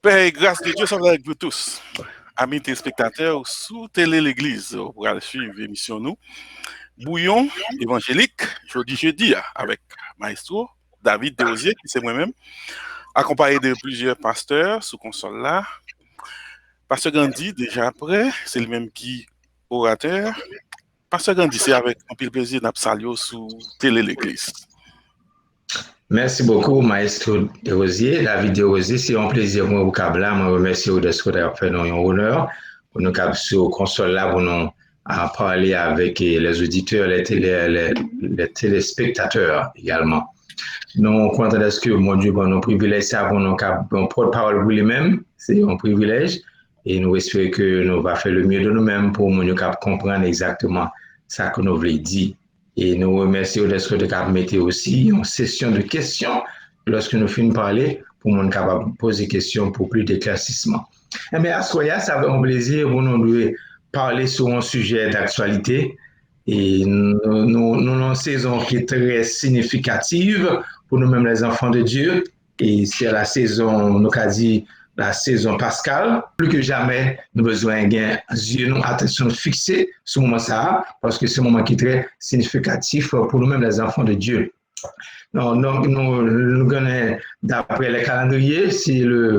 Paix et grâce de Dieu soit avec vous tous. Amis téléspectateurs, sous Télé l'Église, pour aller suivre l'émission nous. Bouillon évangélique, jeudi, avec Maestro David Desrosiers, qui c'est moi-même, accompagné de plusieurs pasteurs sous console là. Pasteur Gandhi, déjà après, c'est le même qui orateur. Pasteur Gandhi, c'est avec un pile plaisir d'Absalio sous Télé l'Église. Merci beaucoup, Maestro Desrosiers. David Desrosiers, c'est un plaisir pour vous câbler. Je remercie de ce que vous avez fait un honneur pour nous câbler sur console là pour nous parler avec les auditeurs, les téléspectateurs également. Nous comptons de ce que mon Dieu pour nous privilège ça pour nous porte-parole pour lui-même, c'est un privilège et nous espérons que nous va faire le mieux de nous-mêmes pour nous comprendre exactement ce que nous voulons dire. Et nous remercions de ce que nous avons mis aussi une session de questions lorsque nous finissons de parler pour nous capable poser des questions pour plus d'éclaircissement. Et bien, à ce moment-là, ça va être un plaisir pour nous de parler sur un sujet d'actualité. Et nous avons une saison qui est très significative pour nous-mêmes les enfants de Dieu. Et c'est la saison, nous avons dit, la saison pascale. Plus que jamais, nous avons besoin d'un yeux, nous attention fixée sur ce moment ça, parce que c'est un moment qui est très significatif pour nous-mêmes les enfants de Dieu. Donc, nous gagnons, d'après le calendrier, c'est le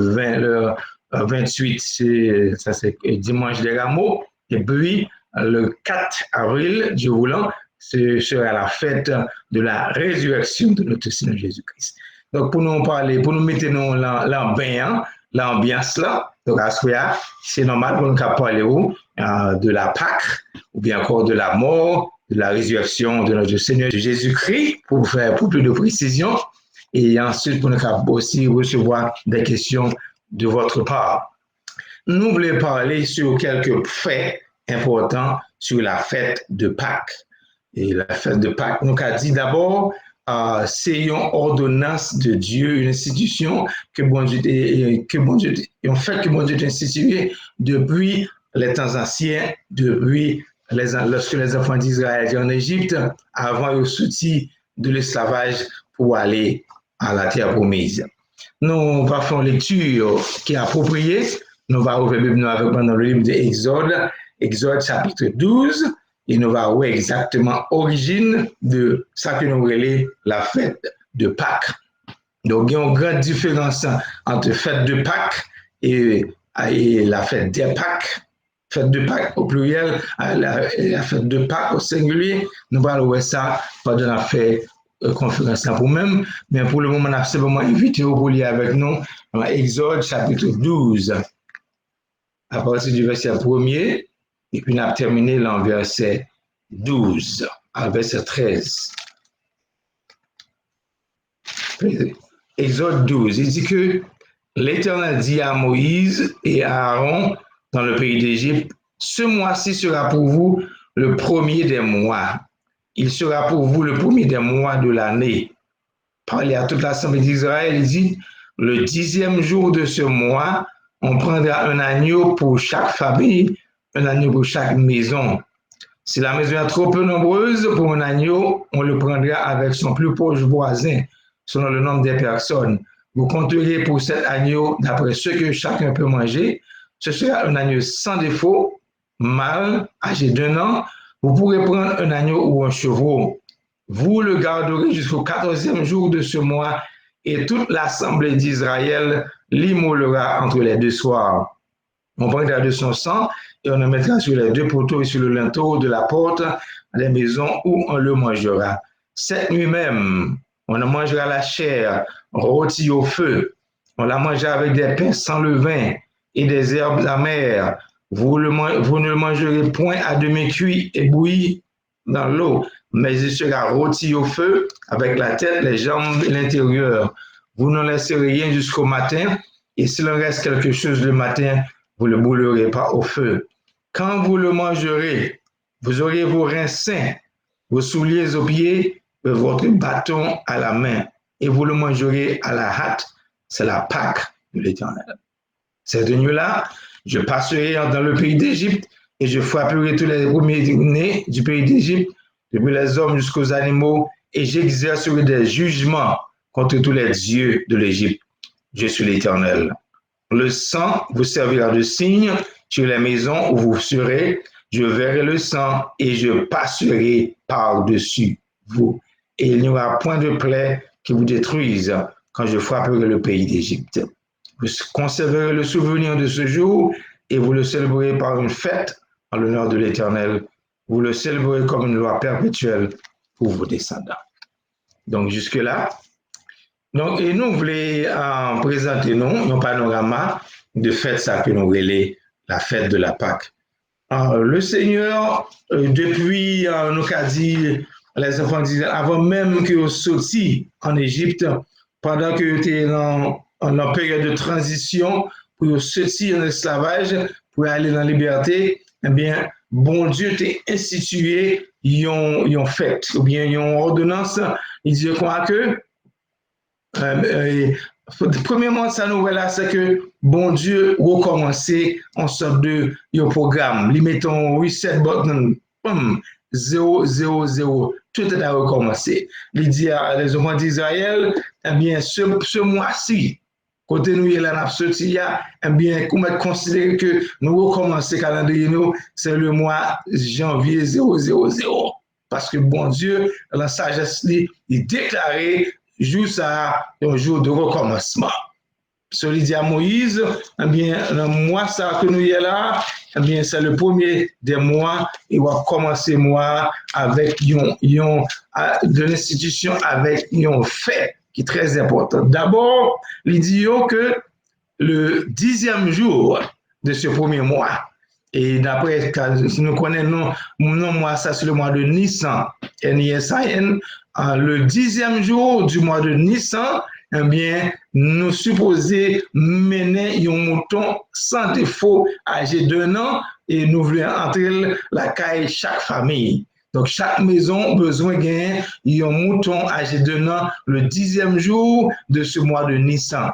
28, c'est dimanche des Rameaux, et puis le 4 avril, Dieu voulant, ce sera la fête de la résurrection de notre Seigneur Jésus-Christ. Donc, pour nous parler, pour nous mettre l'ambiance là, donc à ce moment-là, c'est normal pour nous parler de la Pâque, ou bien encore de la mort, de la résurrection de notre Seigneur Jésus-Christ, pour plus de précision, et ensuite pour nous aussi recevoir des questions de votre part. Nous voulons parler sur quelques faits importants sur la fête de Pâques. Et la fête de Pâques, nous avons dit d'abord, c'est une ordonnance de Dieu, une institution que bon Dieu a instituée depuis les temps anciens, depuis lorsque les enfants d'Israël étaient en Égypte, avant le soutien de l'esclavage pour aller à la terre promise. Nous allons faire une lecture qui est appropriée. Nous allons ouvrir dans le livre d'Exode, Exode chapitre 12, et nous allons voir exactement l'origine de ce que nous appelons la fête de Pâques. Donc, il y a une grande différence entre fête de Pâques et la fête des Pâques. Fête de Pâques au pluriel, la fête de Pâques au singulier. Nous allons voir ça pendant la fête conférence pour même, mais pour le moment, on a simplement invité au lire avec nous dans Exode chapitre 12, à partir du verset 1er, et puis on a terminé dans verset 12 à verset 13. Exode 12, il dit que l'Éternel dit à Moïse et à Aaron dans le pays d'Égypte, ce mois-ci sera pour vous le premier des mois. Il sera pour vous le premier des mois de l'année. Parlez à toute l'assemblée d'Israël, il dit, le 10e jour de ce mois, on prendra un agneau pour chaque famille, un agneau pour chaque maison. Si la maison est trop peu nombreuse pour un agneau, on le prendra avec son plus proche voisin, selon le nombre des personnes. Vous compterez pour cet agneau d'après ce que chacun peut manger. Ce sera un agneau sans défaut, mâle, âgé d'1 an. Vous pourrez prendre un agneau ou un chevreau. Vous le garderez jusqu'au 14e jour de ce mois et toute l'assemblée d'Israël l'immolera entre les deux soirs. On prendra de son sang et on le mettra sur les deux poteaux et sur le linteau de la porte, les maisons où on le mangera. Cette nuit même, on en mangera la chair rôtie au feu. On la mangera avec des pains sans levain et des herbes amères. Vous ne le mangerez point à demi cuit et bouilli dans l'eau, mais il sera rôti au feu avec la tête, les jambes et l'intérieur. Vous n'en laisserez rien jusqu'au matin, et s'il en reste quelque chose le matin, vous ne le brûlerez pas au feu. Quand vous le mangerez, vous aurez vos reins sains, vos souliers aux pieds, et votre bâton à la main, et vous le mangerez à la hâte. C'est la Pâque de l'Éternel. Cette nuit-là, je passerai dans le pays d'Égypte et je frapperai tous les premiers-nés du pays d'Égypte, depuis les hommes jusqu'aux animaux, et j'exercerai des jugements contre tous les dieux de l'Égypte. Je suis l'Éternel. le sang vous servira de signe sur les maisons où vous serez. Je verrai le sang et je passerai par-dessus vous. Et il n'y aura point de plaie qui vous détruise quand je frapperai le pays d'Égypte. Vous conserverez le souvenir de ce jour et vous le célébrerez par une fête en l'honneur de l'Éternel. Vous le célébrerez comme une loi perpétuelle pour vos descendants. Donc, jusque-là. Donc, et nous voulons présenter un panorama de fête ça que nous relais la fête de la Pâque. Le Seigneur, depuis, nous avons dit, les enfants disaient, avant même que vous sortiez en Égypte, pendant que vous étiez en période de transition, pour sortir en esclavage, pour aller dans la liberté, eh bien, bon Dieu t'a institué une fête, ou bien une ordonnance. Il dit quoi que, premièrement, ça nous là, c'est que bon Dieu recommencer en sorte de programme. Lui mettons reset button, 0, 0, 0. Tout est à recommencer. Il dit à les enfants d'Israël, eh bien, ce mois-ci, côté nous, il y a sorti, eh bien, comment considérer que nous recommencer le calendrier, c'est le mois janvier 000. Parce que bon Dieu, la sagesse, il déclarait jour ça, un jour de recommencement. Celui dit à Moïse, eh bien, le mois ça que nous y est là, eh bien, c'est le premier des mois, il va commencer mois avec de l'institution avec un fait qui est très important. D'abord, il dit que le 10e jour de ce premier mois, et d'après, si nous connaissons, moi, ça c'est le mois de Nissan, N-I-S-A-N, le 10e jour du mois de Nissan, eh bien, nous supposons mener un mouton sans défaut âgé d'1 an et nous voulons entrer la caille chaque famille. Donc, chaque maison a besoin de gagner un mouton âgé d'1 an le 10e jour de ce mois de Nissan.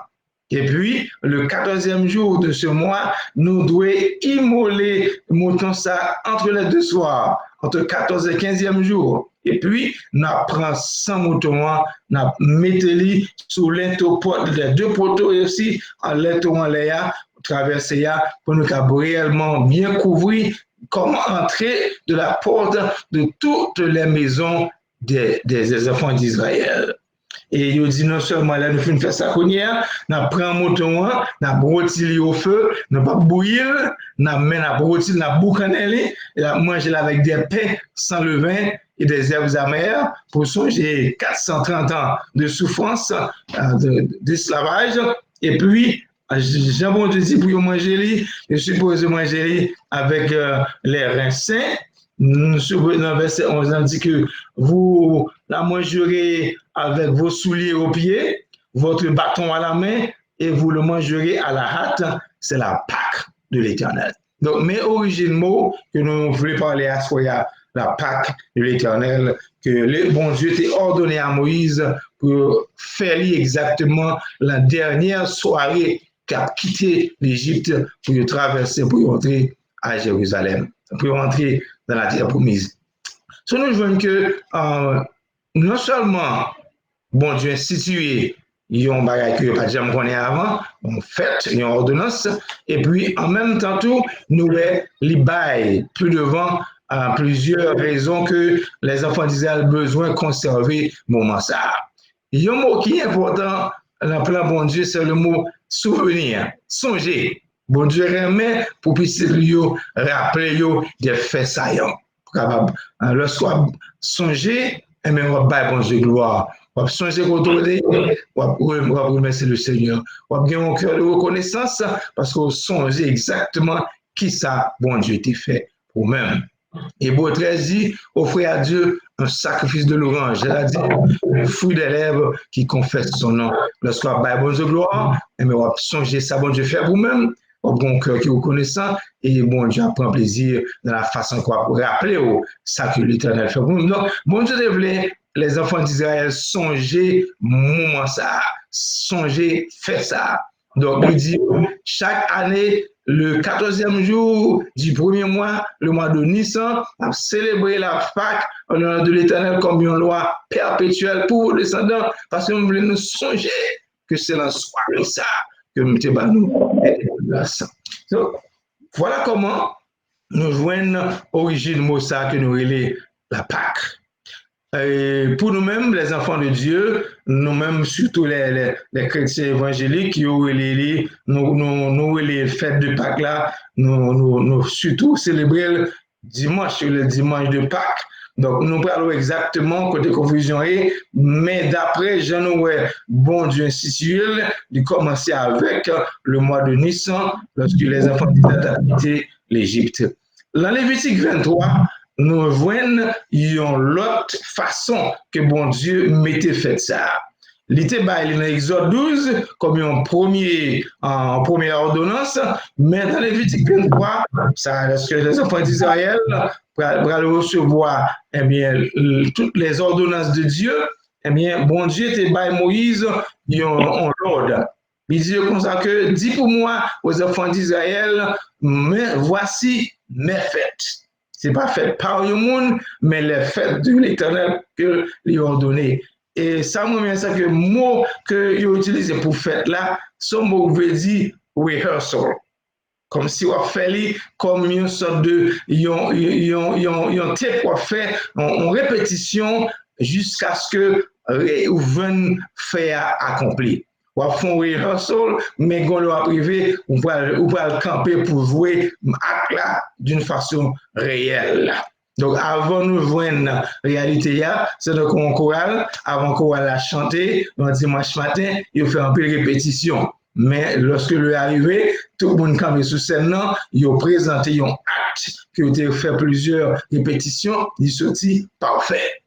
Et puis, le 14e jour de ce mois, nous devons immoler le mouton ça entre les deux soirs, entre 14 et 15e jour. Et puis, nous prenons 100 moutons, nous mettons sous l'intopote, les deux poteaux aussi, en l'into en l'air, traverser pour nous réellement bien couvrir comment entrer de la porte de toutes les maisons des enfants d'Israël. Et il dit non seulement là, nous faisons ça qu'on y a, nous prenons un mouton, nous brûlons au feu, nous pas bouillir, nous brûlons, nous boucanons, et nous mangeons avec des pains sans levain et des herbes amères pour songer 430 ans de souffrance, d'esclavage. Et puis, Jean-Bon Dieu dit pour manger, je suppose manger avec les reins sains. Dans verset 11, on dit que vous la mangerez avec vos souliers aux pieds, votre bâton à la main, et vous le mangerez à la hâte. C'est la Pâque de l'Éternel. Donc, mes origines mots que nous voulons parler à soi, la Pâque de l'Éternel, que le bon Dieu t'a ordonné à Moïse pour faire exactement la dernière soirée qu'a quitté l'Égypte pour traverser, pour entrer à Jérusalem, pour entrer dans la terre promise. Nous voyons que non seulement bon Dieu institué un bagage que pas jamais connaît avant, on fait une ordonnance, et puis en même temps tout, nous les bail plus devant plusieurs raisons que les enfants d'Israël ont besoin de conserver le moment ça. Il y a un mot qui est important dans le plan bon Dieu, c'est le mot souvenir, songer. Bon Dieu remet pour puisser rappeler des faits saillants. Lorsqu'on songer, et même on va bon Dieu gloire. On va songer contrôler, on va remercier le Seigneur. On va avoir un cœur de reconnaissance parce qu'on songe exactement qui ça bon Dieu t'a fait pour même. Et Hébreux 13 dit, offrez à Dieu un sacrifice de louange, c'est-à-dire le fruit des lèvres qui confesse son nom. Lorsqu'on va bon Dieu gloire, et on va songer ça bon Dieu fait vous-même. Au bon cœur qui est reconnaissant et bon Dieu prend plaisir dans la façon qu'on va rappeler ça que l'Éternel fait pour nous. Donc, bon Dieu voulait les enfants d'Israël songer moment ça, songer faire ça. Donc, il dit chaque année, le 14e jour du premier mois, le mois de Nissan, on célébrer la Pâque en l'honneur de l'Éternel comme une loi perpétuelle pour vos descendants parce que nous voulons nous songer que c'est la soirée ça. que nous avons donc, voilà comment nous joignons l'origine mot ça que nous relais la Pâque. Et pour nous-mêmes, les enfants de Dieu, nous-mêmes, surtout les chrétiens évangéliques, qui ont les fêtes de Pâques là, nous surtout célébrer le dimanche de Pâques. Donc, nous parlons exactement côté confusion est, mais d'après Jean Noël, bon Dieu institué, il commençait avec le mois de Nissan, lorsque les enfants d'Israël habitaient l'Égypte. Dans Lévitique 23, nous voyons l'autre façon que bon Dieu mettait fait ça. Il était dans Exode 12 comme une première ordonnance, mais dans Lévitique 23, ça, lorsque les enfants d'Israël vont recevoir toutes les ordonnances de Dieu, bon Dieu était by Moïse en l'ordre. Il dit comme ça que, dis pour moi aux enfants d'Israël, mais voici mes fêtes. Ce n'est pas fait par le monde, mais les fêtes de l'Éternel que lui ont donné. Et ça, moi, c'est que le mot que j'ai utilisé pour fête là, ce mot veut dire rehearsal. Comme si on fait comme une sorte de tape qu'on fait en répétition jusqu'à ce que vous venez faire accomplir. On fait un rehearsal, mais quand on va privé, on va le camper pour jouer là d'une façon réelle. Donc, avant nous voir la réalité, c'est donc un choral, avant qu'on va la chanter, un dimanche matin, il fait un peu de répétition. Mais lorsque le est arrivé, tout le monde campe sur scène, il a présenté un acte qui a fait plusieurs répétitions, il sortit parfait.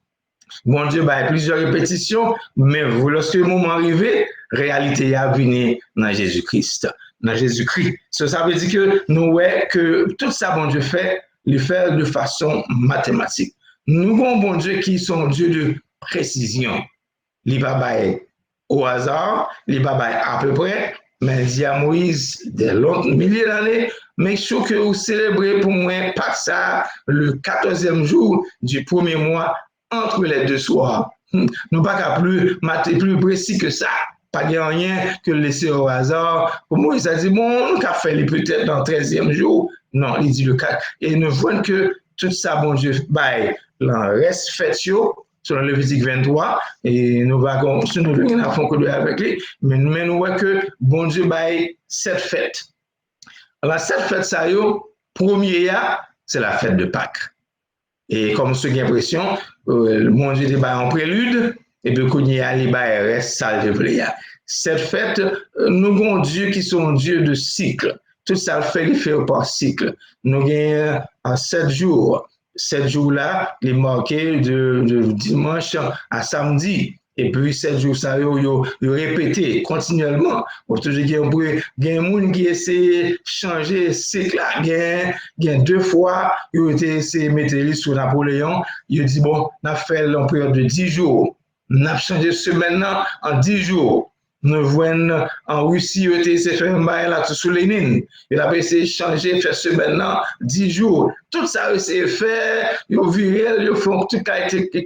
Bon Dieu, il y a plusieurs répétitions, mais lorsque le moment arrivé, réalité a venu dans Jésus-Christ. Dans Jésus-Christ. Ça veut dire que nous voyons que tout ça, bon Dieu fait, le fait de façon mathématique. Nous avons bon Dieu qui sont Dieu de précision. Il ne va pas au hasard, il ne va pas à peu près, mais il dit à Moïse, des longs milliers d'années, mais je que vous célébrez pour moi, pas ça, le 14e jour du premier mois, entre les deux soirs. Nous pas plus précis que ça. Pas de rien que laisser au hasard. Pour moi, il a dit, bon, on a fait peut-être dans le 13e jour. Non, il dit le 4. Et nous voyons que tout ça, bon Dieu, le reste fait sur le Lévitique 23. Et nous allons nous à fond avec lui. Mais nous voyons que bon Dieu, cette fête. Alors, cette fête, ça y est, premier, c'est la fête de Pâques. Et comme ceux qui ont l'impression, mon Dieu était en prélude, et puis qu'on y a les reste ça de vrai. Cette fête, nous avons Dieu qui sont Dieu de cycle. Tout ça le fait par cycle. Nous avons 7 jours. 7 jours-là, les marqués de dimanche à samedi. Et puis, 7 jours, ça, ils répété continuellement. Il y a des gens qui essaient de changer le cycle. Il y a 2 fois, ils ont essayé de mettre sur Napoléon. Ils ont dit, bon, on a fait une période de 10 jours. On a changé semaine en 10 jours. Nous voyons en Russie, ils ont essayé de faire un bail là sous Lénine. Ils ont essayé de changer, faire semaine 10 jours. Tout ça, ils ont essayé de faire. Ils ont vu, ils ont fait tout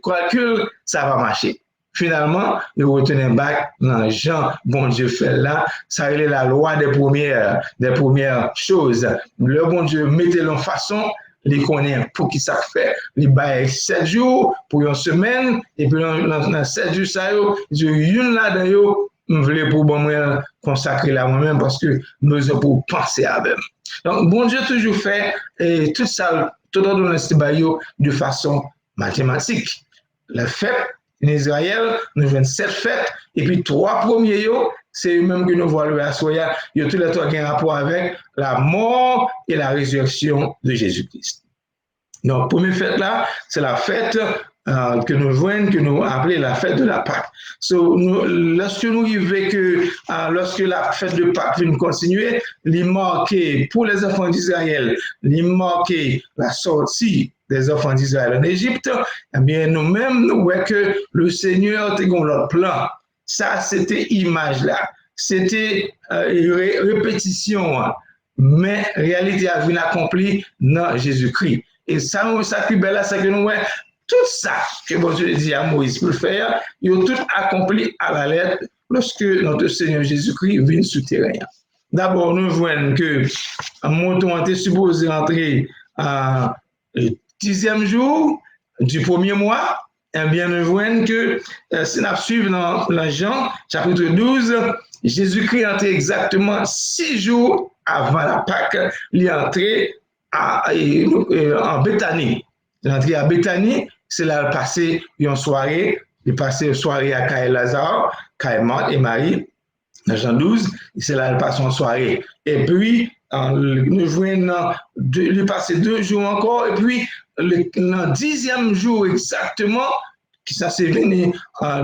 calcul, ça va marcher. Finalement, ils retenaient bac dans Jean, bon Dieu fait là, ça est la loi des premières choses. Le bon Dieu mettait en façon, les connaît pour qui ça fait. Il bail 7 jours pour une semaine, et puis dans 7 jours, ça y est, une là-dedans, je voulais pour moi consacrer là moi-même parce que nous avons pour penser à même. Donc, bon Dieu toujours fait et tout ça, tout dans de façon mathématique. La fête en Israël, nous avons 7 fêtes, et puis 3 premiers, c'est eux-mêmes que nous voyons à Soya, il y a tous les 3 qui ont un rapport avec la mort et la résurrection de Jésus-Christ. Donc, première fête là, c'est la fête que nous voyons, que nous appelons la fête de la Pâque. Lorsque nous arrivons lorsque la fête de Pâque vient continuer, il marqué pour les enfants d'Israël, il marqué la sortie des enfants d'Israël en Égypte, eh bien, nous-mêmes, nous voyons que le Seigneur a notre plan. Ça, c'était image là. C'était répétition, mais réalité a vu accomplie dans Jésus-Christ. Et ça, plus belle là, c'est que nous voyons tout ça que bon Dieu dit à Moïse pour le faire, il a tout accompli à la lettre lorsque notre Seigneur Jésus-Christ vient sur le terrain. D'abord, nous voyons que monton était supposé entrer le 10e jour du premier mois. Eh bien, nous voyons que si nous suivons dans Jean, chapitre 12, Jésus-Christ entrait exactement 6 jours avant la Pâque. Il est entré en Béthanie. Il est entré à Béthanie, c'est là qu'il passé une soirée. Il passé une soirée à Caille Lazare, Caille Marthe et Marie. Dans Jean 12, c'est là qu'il passe une soirée. Et puis, nous voyons, il passe 2 jours encore, et puis, le 10e jour exactement, qui ça s'est venu,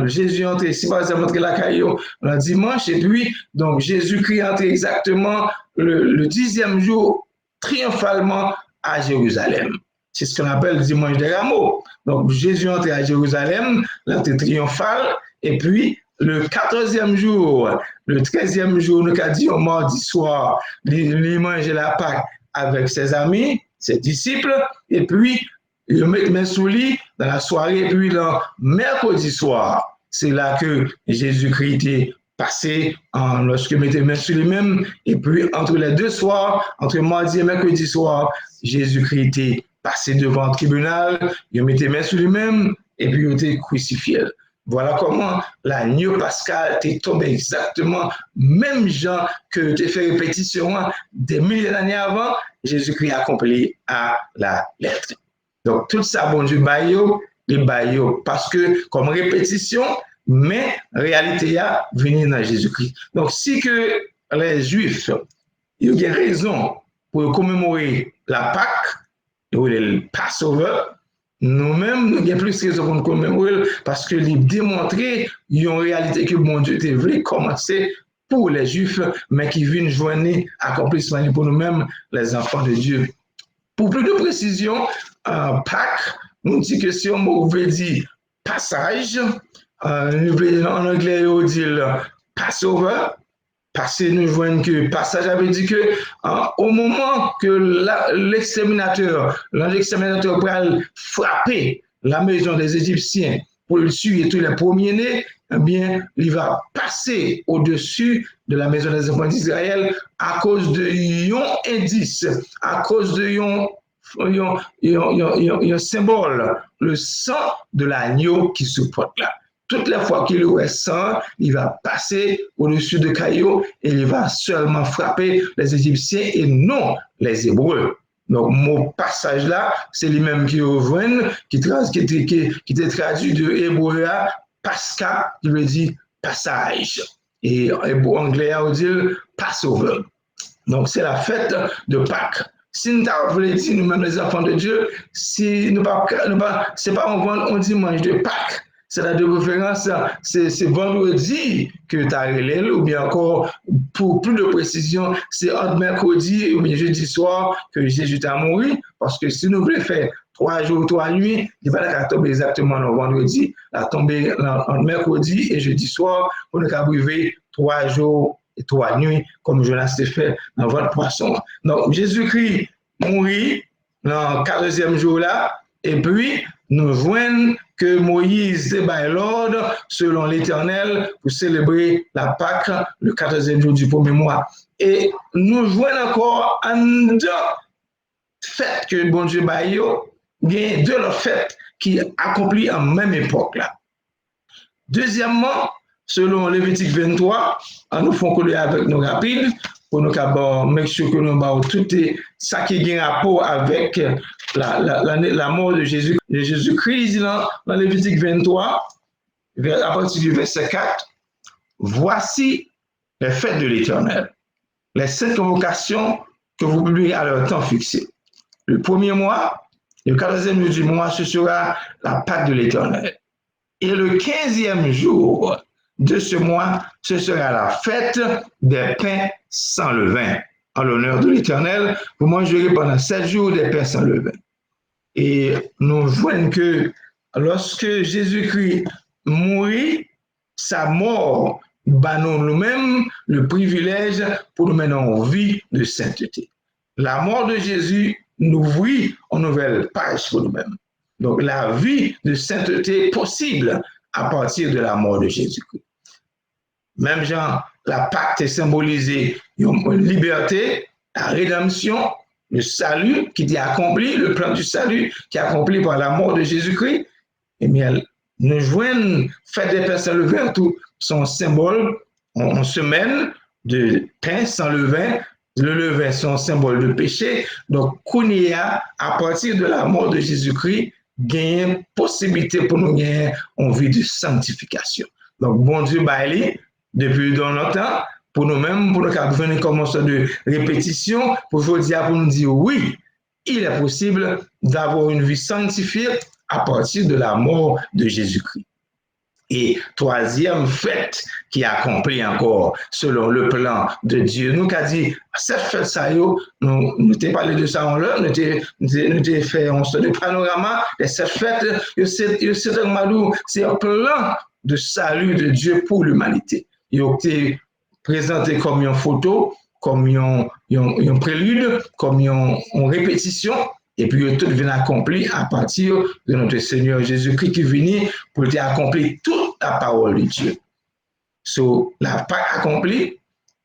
Jésus entre, si par exemple, entre la caillou, le dimanche, et puis, donc, Jésus-Christ entre exactement le 10e jour, triomphalement à Jérusalem. C'est ce qu'on appelle le dimanche des rameaux. Donc, Jésus entre à Jérusalem, l'entrée triomphale, et puis, le 14e jour, le 13e jour, nous avons dit au mardi soir, il mange la Pâque avec ses amis, ses disciples, et puis il met main sous lui dans la soirée, et puis le mercredi soir, c'est là que Jésus-Christ était passé lorsque il mettait main sur lui-même, et puis entre les 2 soirs, entre mardi et mercredi soir, Jésus-Christ était passé devant le tribunal, il mettait main sur lui-même, et puis il était crucifié. Voilà comment l'agneau pascal est tombé exactement, même gens que tu fait répétition des milliers d'années avant, Jésus-Christ accompli à la lettre. Donc, tout ça, bon Dieu, les baillot, parce que comme répétition, mais réalité a venu dans Jésus-Christ. Donc, si que les Juifs, ils ont raison pour commémorer la Pâque, ou le Passover, nous-mêmes, nous avons plus de raison pour nous commémorer parce que nous démontrer en réalité que mon Dieu était voulu commencer pour les Juifs, mais qui vient joindre accomplissement pour nous-mêmes, les enfants de Dieu. Pour plus de précision, Pâques, nous dit que si on veut dire passage, en anglais, on dit Passover. Parce que nous voyons que le passage avait dit que au moment que l'exterminateur va frapper la maison des Égyptiens pour le tuer tous les premiers-nés, eh bien, il va passer au-dessus de la maison des enfants d'Israël à cause de un indice, à cause de un symbole, le sang de l'agneau qui se porte là. Toutes les fois qu'il aurait sang, il va passer au-dessus de Caillou et il va seulement frapper les Égyptiens et non les Hébreux. Donc, mon passage là, c'est lui-même qui était traduit de hébreu à Pascha, qui veut dire passage. Et en anglais, on dit Passover. Donc, c'est la fête de Pâques. Si nous voulons dire, nous-mêmes les enfants de Dieu, si nous c'est pas on dimanche de Pâques. C'est la de référence, c'est vendredi que tu as relé, ou bien encore, pour plus de précision, c'est entre mercredi ou bien jeudi soir que Jésus t'a mouru, parce que si nous voulons faire 3 jours, 3 nuits, il va pas tomber exactement le vendredi, il va tomber entre mercredi et jeudi soir, pour nous arriver 3 jours et 3 nuits, comme Jonas l'a fait dans votre poisson. Donc, Jésus-Christ mourit dans le 14e jour là, et puis, nous voyons que Moïse débat l'ordre selon l'Éternel pour célébrer la Pâque le 14e jour du premier mois. Et nous voyons encore un fait que bon Dieu baillot, il y a 2 fêtes qui accomplis en même époque là. Deuxièmement, selon Lévitique 23, nous faisons coller avec nos rapides pour nous make sure que nous avons tout ça qui a rapport avec la mort de Jésus. Jésus-Christ, dans Lévitique 23, à partir du verset 4, voici les fêtes de l'Éternel, les 5 convocations que vous publierez à leur temps fixé. Le premier mois, le 14e jour du mois, ce sera la Pâque de l'Éternel. Et le 15e jour de ce mois, ce sera la fête des pains sans levain. En l'honneur de l'Éternel, vous mangerez pendant 7 jours des pains sans levain. Et nous voyons que lorsque Jésus-Christ mourit, sa mort bat nous-mêmes le privilège pour nous mener en vie de sainteté. La mort de Jésus nous ouvre une nouvelle page pour nous-mêmes. Donc la vie de sainteté possible à partir de la mort de Jésus-Christ. Même genre, la Pâque est symbolisée une liberté, la rédemption, le salut qui est accompli, le plan du salut qui est accompli par la mort de Jésus-Christ. Eh bien, nous joignons, fête des personnes levées, tout son symbole en semaine de pain sans levain. Le levain, c'est un symbole de péché. Donc, Kounia, à partir de la mort de Jésus-Christ, gagne possibilité pour nous gagner en vie de sanctification. Donc, bon Dieu, baille depuis dans notre temps, pour nous-mêmes, pour nous venir comme ça de répétition, pour nous dire oui, il est possible d'avoir une vie sanctifiée à partir de la mort de Jésus-Christ. Et troisième fête qui accomplit encore selon le plan de Dieu. Nous avons dit, cette fête, ça, nous avons parlé de ça en l'heure, nous avons fait un sorte de panorama, et cette fête, c'est un plan de salut de Dieu pour l'humanité. Il a été présenté comme une photo, comme une prélude, comme une répétition, et puis tout vient accompli à partir de notre Seigneur Jésus-Christ qui vient pour accomplir toute la parole de Dieu. So, la Pâque accomplie,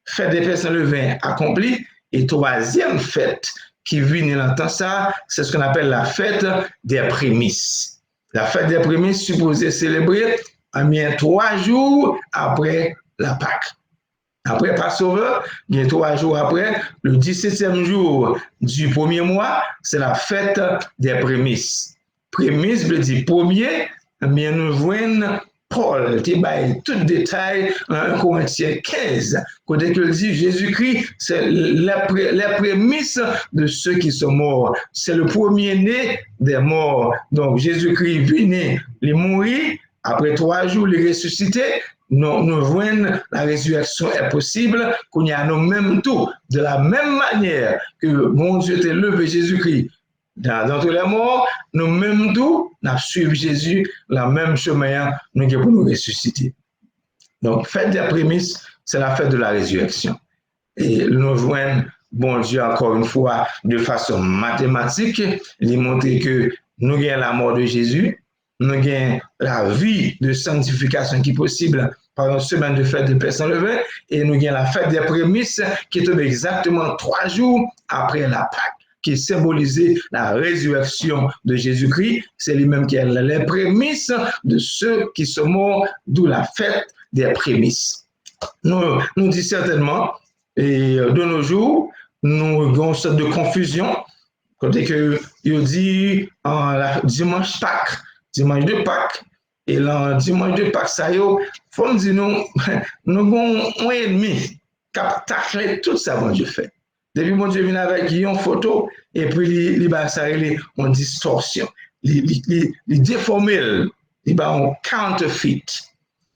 fête des personnes levées accomplie, et troisième fête qui vient dans le temps ça, c'est ce qu'on appelle la fête des prémices. La fête des prémices supposée célébrer bien 3 jours après la Pâque. Après Passover, bien 3 jours après, le 17e jour du premier mois, c'est la fête des prémices. Prémices veut dire premier, bien nous voyons Paul qui baille tout détail en 1 Corinthiens 15, côté que dit Jésus-Christ, c'est la prémisse de ceux qui sont morts. C'est le premier-né des morts. Donc Jésus-Christ vient, il mourit, après 3 jours, il est ressuscité. Nous voyons la résurrection est possible, qu'on y a nous même tout, de la même manière que mon Dieu t'a levé Jésus-Christ d'entre les morts, nous même tout, nous suivons Jésus, la même chemin, nous pour nous ressusciter. Donc, fête des prémices, c'est la fête de la résurrection. Et nous voyons, bon Dieu, encore une fois, de façon mathématique, il montre que nous avons la mort de Jésus, nous avons la vie de sanctification qui est possible par une semaine de fête de personnes levées, et nous avons la fête des prémices qui tombe exactement 3 jours après la Pâque, qui symbolisait la résurrection de Jésus-Christ. C'est lui-même qui est les prémices de ceux qui sont morts, d'où la fête des prémices. Nous disons certainement, et de nos jours, nous avons une sorte de confusion, côté que il dit dimanche Pâques, dimanche de Pâques, et le dimanche de Pâques, ça y est, il faut nous dire, nous avons un ennemi qui a taclé tout ça, bon Dieu fait. Depuis mon Dieu vient avec une photo, et puis il va s'arrêter en distorsion. Il déforme, il va en counterfeit.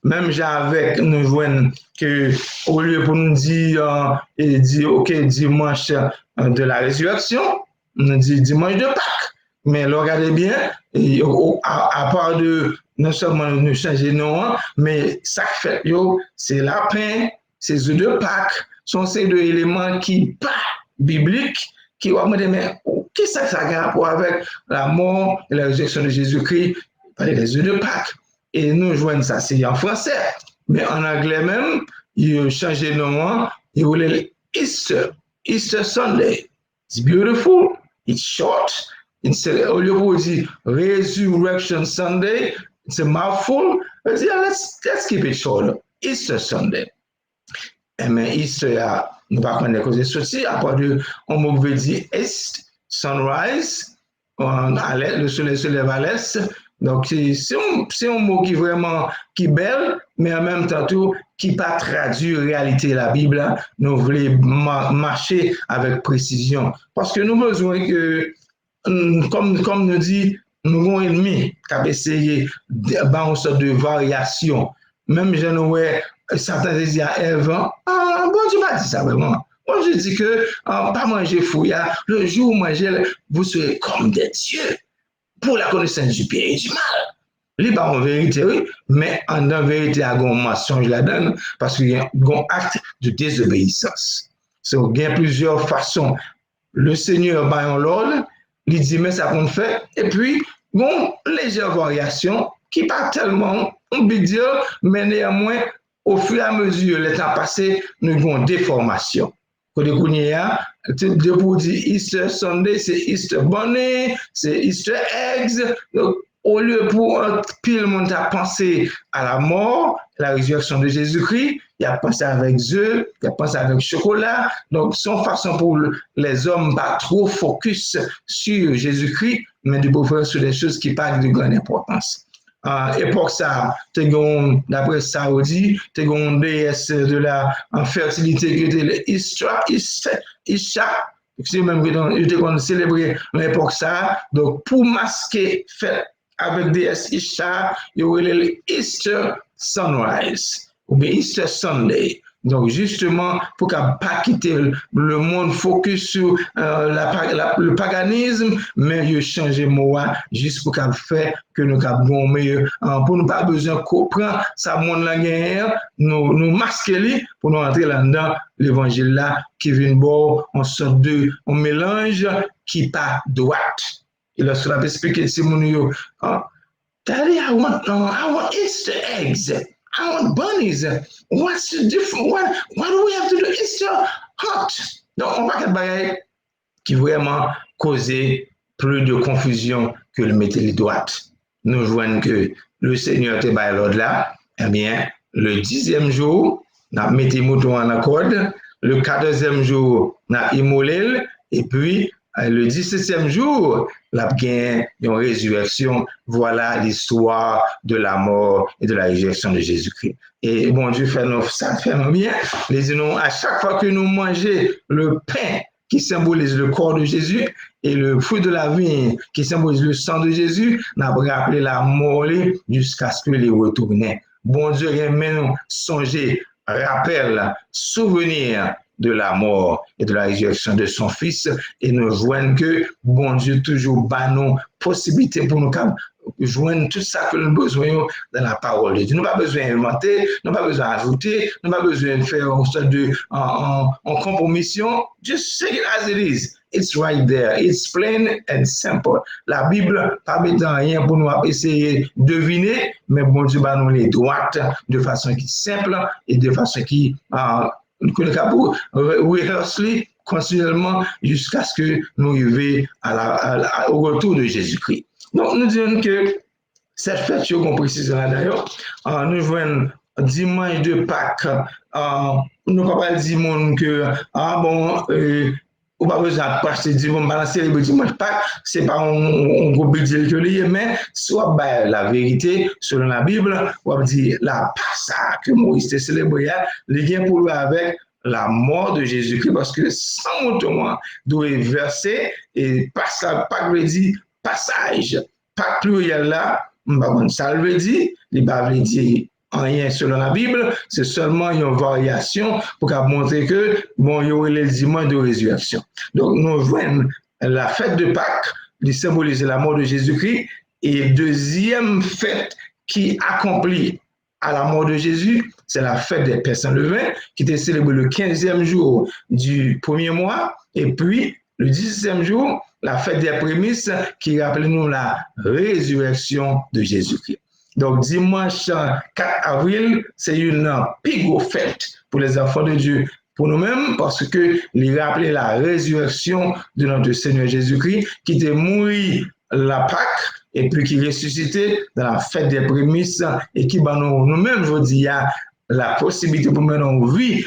Même avec nous voyons que au lieu pour nous dire, ok, dimanche de la résurrection, on dit dimanche de Pâques. Mais regardez bien, à part de non seulement nous changer nom, mais ça fait, c'est lapin, c'est œufs de Pâques, sont ces 2 éléments qui pas bibliques, qui vont me dire, mais qu'est-ce que ça a rapport avec la mort et la résurrection de Jésus-Christ, parler des œufs de Pâques. Et nous joignons ça, c'est en français, mais en anglais même, ils ont changé le nom, ils voulaient Easter Sunday. It's beautiful, it's short. Au lieu de dire Resurrection Sunday, it's a mouthful. Let's keep it short. Easter Sunday. Mais Easter, nous ne pouvons pas connaître ceci, à part de, on veut dire East, sunrise, le soleil se lève à l'est. Donc, c'est un mot qui vraiment, qui est belle, mais en même temps, tout, qui pas traduit la réalité de la Bible. Nous voulons marcher avec précision. Parce que nous avons besoin que, comme nous dit, nous avons un ennemi qui a essayé une sorte de variation. Même je nous certains disent à Ève, bon Dieu m'a dit ça vraiment. Moi je dis que pas manger fouillard, le jour où mangez, vous serez comme des dieux pour la connaissance du bien et du mal. Il pas en vérité, oui, mais en vérité, il y a un mensonge là-dedans parce qu'il y a un acte de désobéissance. Il y a plusieurs façons. Le Seigneur bat en l'ordre, il dit, mais ça qu'on fait, et puis, bon, légère variation qui pas tellement un big deal, mais néanmoins, au fur et à mesure, le temps passé, nous avons une déformation. Quand on dit Easter Sunday, c'est Easter Bunny, c'est Easter Eggs. Donc, au lieu pour pile monde à penser à la mort, la résurrection de Jésus-Christ, il a pensé avec œufs, il a pensé avec chocolat. Donc, son façon pour les hommes pas trop focus sur Jésus-Christ, mais de pouvoir sur des choses qui parlent de grande importance. Époque ça, d'après Saoudi, tu as une déesse de la fertilité qui était Isha, c'est même que célébré l'époque ça. Donc, pour masquer fait avec déesse Isha, il y aurait le Easter Sunrise ou bien Easter Sunday. Donc, justement, pour qu'on ne pas quitter le monde focus sur le paganisme, mais il changer mot juste pour qu'on fait que nous avons meilleur. Pour nous pas besoin de comprendre ça monde la guerre, nous masquer pour nous entrer là-dedans l'évangile là qui vient bon en sorte de un mélange qui pas droite. Et lorsque on a expliqué c'est mon yo, Daddy, I want Easter eggs. I want bunnies. What's the difference? Why do we have to do Easter hot? Donc, on va faire des qui vraiment causer plus de confusion que le mettre les droites. Nous voyons que le Seigneur te baille l'ordre là. Eh bien, le 10e jour, nous mettons mouton en accord. Le 14e jour, nous immolé. Et puis, le 17e jour, la gain une résurrection. Voilà l'histoire de la mort et de la résurrection de Jésus-Christ. Et bon Dieu fait ça fait bien. À chaque fois que nous mangeons le pain qui symbolise le corps de Jésus et le fruit de la vigne qui symbolise le sang de Jésus, nous avons rappelé la mort jusqu'à ce que les retourne. Bon Dieu, aimez nous songer, rappelle, souvenir de la mort et de la résurrection de son Fils, et nous voyons que bon Dieu toujours bat nous possibilité pour nous joindre tout ça que nous avons besoin dans la parole de Dieu. Nous n'avons pas besoin d'inventer, nous n'avons pas besoin d'ajouter, nous n'avons pas besoin de faire une sorte de compromission. Just say it as it is. It's right there. It's plain and simple. La Bible, pas mettant rien pour nous essayer de deviner, mais bon Dieu va nous les droites de façon qui simple et de façon qui nous connaissons rehearsely continuellement jusqu'à ce que nous arrivions au retour de Jésus-Christ. Donc, nous disons que cette fête, qu'on précise là d'ailleurs, nous voyons dimanche de Pâques, nous ne pouvons pas dire que, on n'a pas besoin de passer dimanche, balancer le dimanche Pâques, ce n'est pas un gros budget que lié, mais soit la vérité, selon la Bible, on va dire la Pâque que Moïse a célébré, les liens pour lui avec la mort de Jésus-Christ, parce que sans mouton, doit verser, et Pâques veut dire passage, Pâques pluriel là, ça veut dire, il va dire rien selon la Bible, c'est seulement une variation pour montrer que, bon, il y aurait le dimanche de résurrection. Donc, nous voyons la fête de Pâques, qui symbolise la mort de Jésus-Christ, et deuxième fête qui accomplit à la mort de Jésus, c'est la fête des Pères sans levain, qui était célébrée le 15e jour du premier mois, et puis le 17e jour, la fête des prémices, qui rappelle nous la résurrection de Jésus-Christ. Donc, dimanche 4 avril, c'est une pigo fête pour les enfants de Dieu, pour nous-mêmes, parce que il rappelait la résurrection de notre Seigneur Jésus-Christ, qui était mort la Pâque, et puis qui ressuscitait dans la fête des prémices, et qui, nous-mêmes, je dis, il y a la possibilité pour nous en vie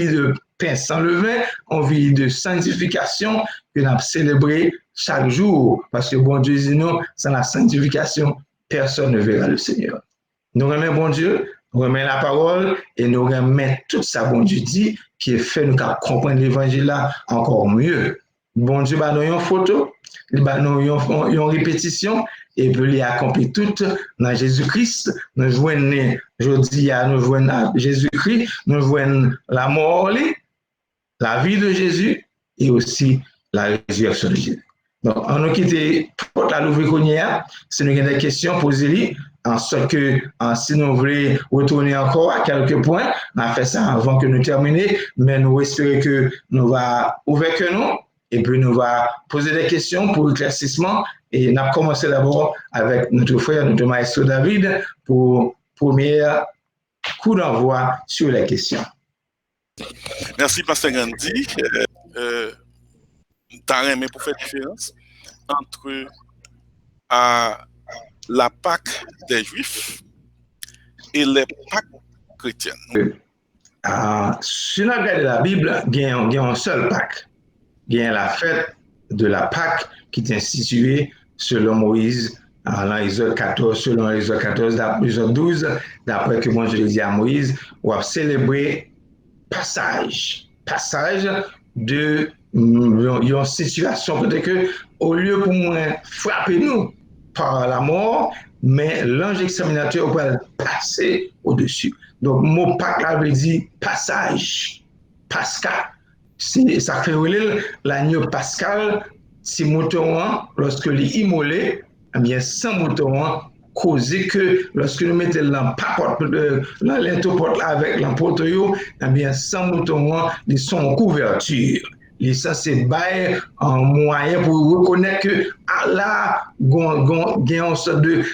de pain sans levain, en vie de sanctification, que nous avons célébré chaque jour, parce que bon Dieu dit non, sans la sanctification, personne ne verra le Seigneur. Nous remettons bon Dieu, nous remettons la parole et nous remettons tout ça, bon Dieu dit, qui est fait nous comprendre l'évangile là encore mieux. Bon Dieu, nous avons une photo, nous avons une répétition, et puis il accomplit tout dans Jésus-Christ. Nous joignons, je dis, nous joignons Jésus-Christ, nous joignons la mort, la vie de Jésus et aussi la résurrection de Jésus. Donc, on nous quitte pour la l'ouvrir si nous avons des questions, posez-les. En sorte que, si nous voulons retourner encore à quelques points, on a fait ça avant que nous terminions, mais nous espérons que nous allons ouvrir que nous, et puis nous allons poser des questions pour l'éclaircissement. Et nous avons commencé d'abord avec notre frère, notre maestro David, pour première coup d'envoi sur les questions. Merci, Pasteur Gandhi. T'as aimé pour faire différence entre la Pâque des Juifs et les Pâques chrétiennes. Si on regarde la Bible, il y a un seul Pâque. Il y a la fête de la Pâque qui est instituée selon Moïse dans Exode 14, selon Exode 14, Exode 12, d'après que moi je l'ai dit à Moïse, on va célébrer passage de une situation peut-être que au lieu pour moi frapper nous par la mort, mais l'ange examinateur va passer au-dessus. Donc, mon Pâques là veut dire passage, Pascal. Ça fait l'agneau pascal, si mouton, lorsque les immolé, eh bien, sans mouton, causer que lorsque nous mettons l'entoporte avec l'emporte, eh bien, sans mouton, ils sont en couverture. Et ça, c'est un moyen pour reconnaître que Allah a un sorte de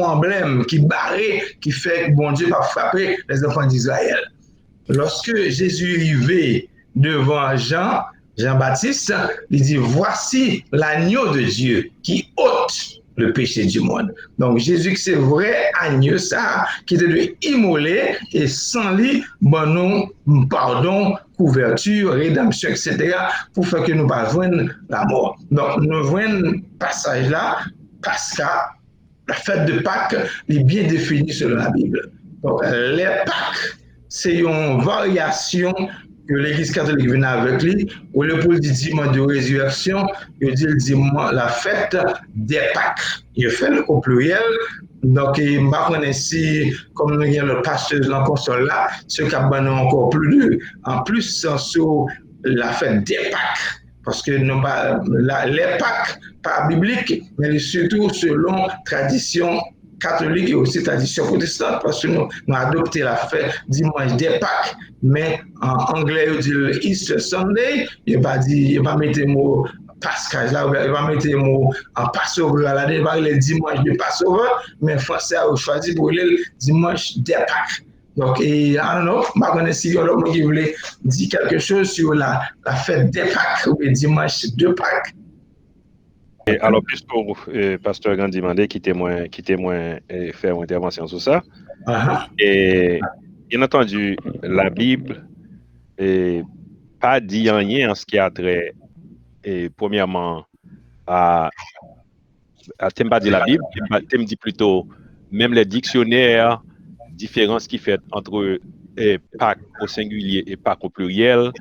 emblème qui barré, qui fait que bon Dieu va frapper les enfants d'Israël. Lorsque Jésus est arrivé devant Jean-Baptiste, il dit, voici l'agneau de Dieu qui ôte le péché du monde. Donc Jésus, c'est vrai agneau ça, qui était immolé et sans lui, bon non, pardon, couverture, rédemption, etc., pour faire que nous ne pas joindre la mort. Donc nous voyons passage là, Pascal, la fête de Pâques est bien définie selon la Bible. Donc les Pâques, c'est une variation que l'Église catholique vient avec lui, au lieu pour le dimanche de résurrection, il dit le dimanche, la fête des Pâques. Il fait au pluriel. Donc, je ne sais si, comme nous avons le pasteur dans la console là, ce qui a encore plus, en plus, sur la fête des Pâques. Parce que les Pâques, pas bibliques, mais surtout selon tradition catholique et aussi tradition protestante, parce que nous avons adopté la fête dimanche des Pâques, mais en anglais, on dit le Easter Sunday, il va mettre le mot Pascal, là, il va mettre le mot en Passover, là, il va le dimanche de Passover, mais en français, on choisit pour le dimanche des Pâques. Donc, I don't know, je ne sais pas si il y a d'autres qui voulaient dire quelque chose sur la fête des Pâques ou le dimanche de Pâques. Et alors, puisque Pasteur Gandhi demandait qui témoin faire une intervention sur ça, et bien entendu, la Bible n'est pas dit rien en ce qui a trait, premièrement, t'aime pas dit la Bible, t'aime dit plutôt, même les dictionnaires, différence qui fait entre Pâques au singulier et Pâques au pluriel,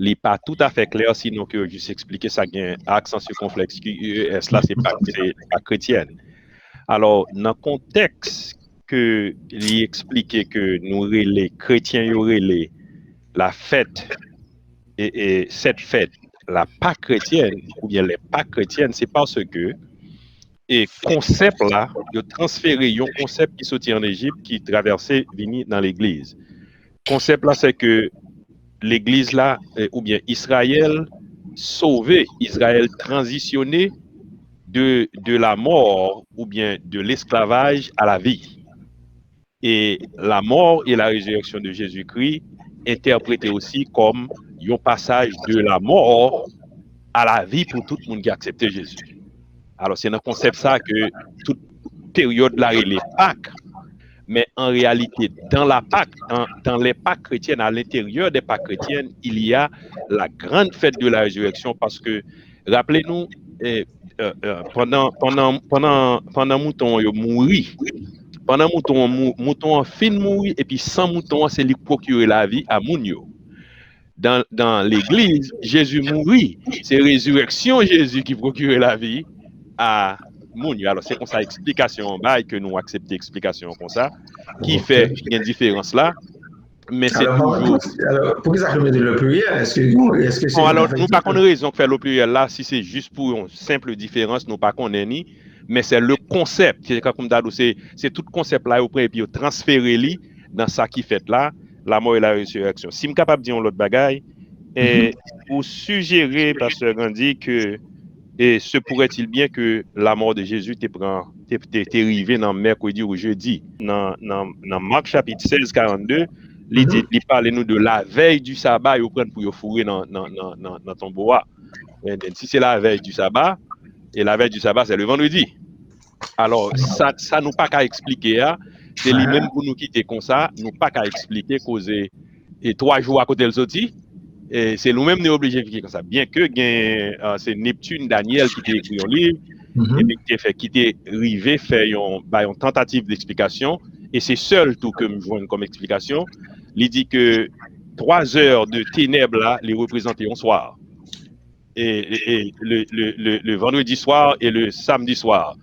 n'est pas tout à fait clair, sinon que juste expliquer ça, il y a un accent circonflexe, cela c'est pas chrétienne. Alors, dans le contexte que il expliquait que nous, les chrétiens, y aurait la fête, et cette fête, la Pâque chrétienne, ou bien les Pâques chrétiennes, c'est parce que, et concept là, il a transféré un concept qui sortit en Égypte, qui traversait, venu dans l'église. Concept là, c'est que l'église là, ou bien Israël sauvé, Israël transitionné de la mort ou bien de l'esclavage à la vie. Et la mort et la résurrection de Jésus-Christ interprétées aussi comme un passage de la mort à la vie pour tout le monde qui a accepté Jésus. Alors c'est dans le concept ça que toute période là, il est Pâques. Mais en réalité, dans la Pâque, dans les Pâques chrétiennes, à l'intérieur des Pâques chrétiennes, il y a la grande fête de la résurrection parce que, rappelez-nous, pendant mouton mourir, pendant mouton fin mourir et puis sans mouton, c'est lui procurer la vie à Mounio. Dans l'église, Jésus mourit, c'est résurrection Jésus qui procure la vie à Mounio. Alors c'est comme ça explication que nous acceptons explication comme ça qui fait une différence là. Mais c'est toujours. Alors, pour ça que le pluriel, est-ce que c'est. Bon, alors, nous pas qu'on raison de faire le pluriel là, si c'est juste pour une simple différence, nous pas qu'on est ni, mais c'est le concept. C'est tout le concept là, et puis transférer dans ça qui fait là, la mort et la résurrection. Si je suis capable de dire l'autre bagaille, pour suggérer, Pasteur Gandhi, que se pourrait-il bien que la mort de Jésus te prend t'es arrivé dans mercredi ou jeudi. Dans Marc chapitre 16, 42, il parle nous de la veille du sabbat, ils prennent pour fourrer dans ton bois. Si c'est la veille du sabbat, et la veille du sabbat, c'est le vendredi. Alors, ça nous pas qu'à expliquer, hein. C'est lui-même pour nous quitter comme ça, nous pas qu'à expliquer, causer et 3 jours à côté de sorti. Et c'est nous-mêmes qui sommes obligés d'expliquer comme ça. Bien que c'est Neptune, Daniel qui t'a écrit un livre, et qui t'a arrivé faire une tentative d'explication, et c'est seul tout que je vois comme explication. Il dit que 3 heures de ténèbres là, les représentaient un soir. Et le vendredi soir et le samedi soir.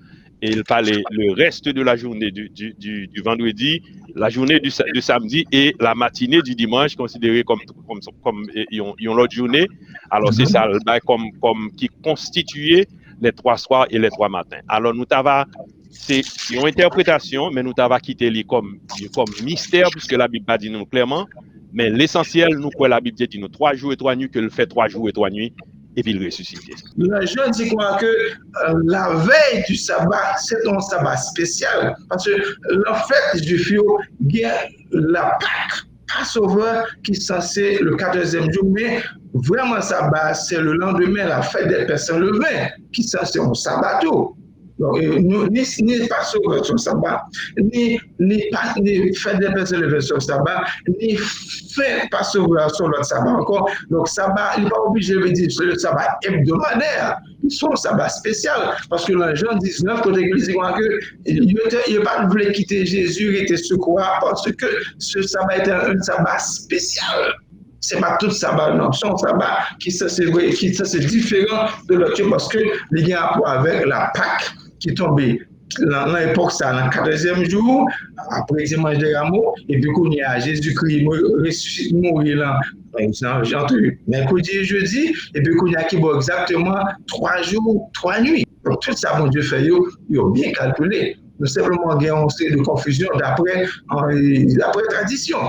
Et il parlait le reste de la journée du vendredi, la journée du samedi et la matinée du dimanche considérée comme une autre journée. Alors c'est ça comme qui constituait les 3 soirs et les 3 matins. Alors nous c'est une interprétation, mais nous t'avons quitté comme mystère puisque la Bible pas dit nous clairement. Mais l'essentiel, nous quoi la Bible dit nous 3 jours et 3 nuits que le fait 3 jours et 3 nuits. Et puis il ressuscite. Je dis quoi que la veille du sabbat, c'est un sabbat spécial. Parce que la fête du fio, il y a la Pâque, Passover, qui est censé le 14e jour, mais vraiment sabbat, c'est le lendemain, la fête des personnes le 20, qui est censé un sabbat. Donc, ni Passover sur sabbat, ni fête des personnes le 20 sur sabbat, ni fait Passover sur l'autre sabbat encore. Donc, sabbat, il n'est pas obligé de dire le sabbat hebdomadaire. Ils sont sabbat spécial. Parce que dans Jean 19, quand l'Église dit qu'il n'a pas voulu quitter Jésus, il était secoué parce que ce sabbat était un sabbat spécial. Ce n'est pas tout sabbat, non. C'est un sabbat qui est différent de l'autre parce qu'il y a un rapport avec la Pâque qui est tombée. Dans l'époque, ça, dans le 14e jour, après le dimanche de Rameaux, et puis il y a Jésus-Christ mourir là, entre mercredi et jeudi, et puis il y a qui va exactement 3 jours, 3 nuits. Donc tout ça, mon Dieu fait, il a bien calculé. Nous simplement avons de confusion d'après tradition.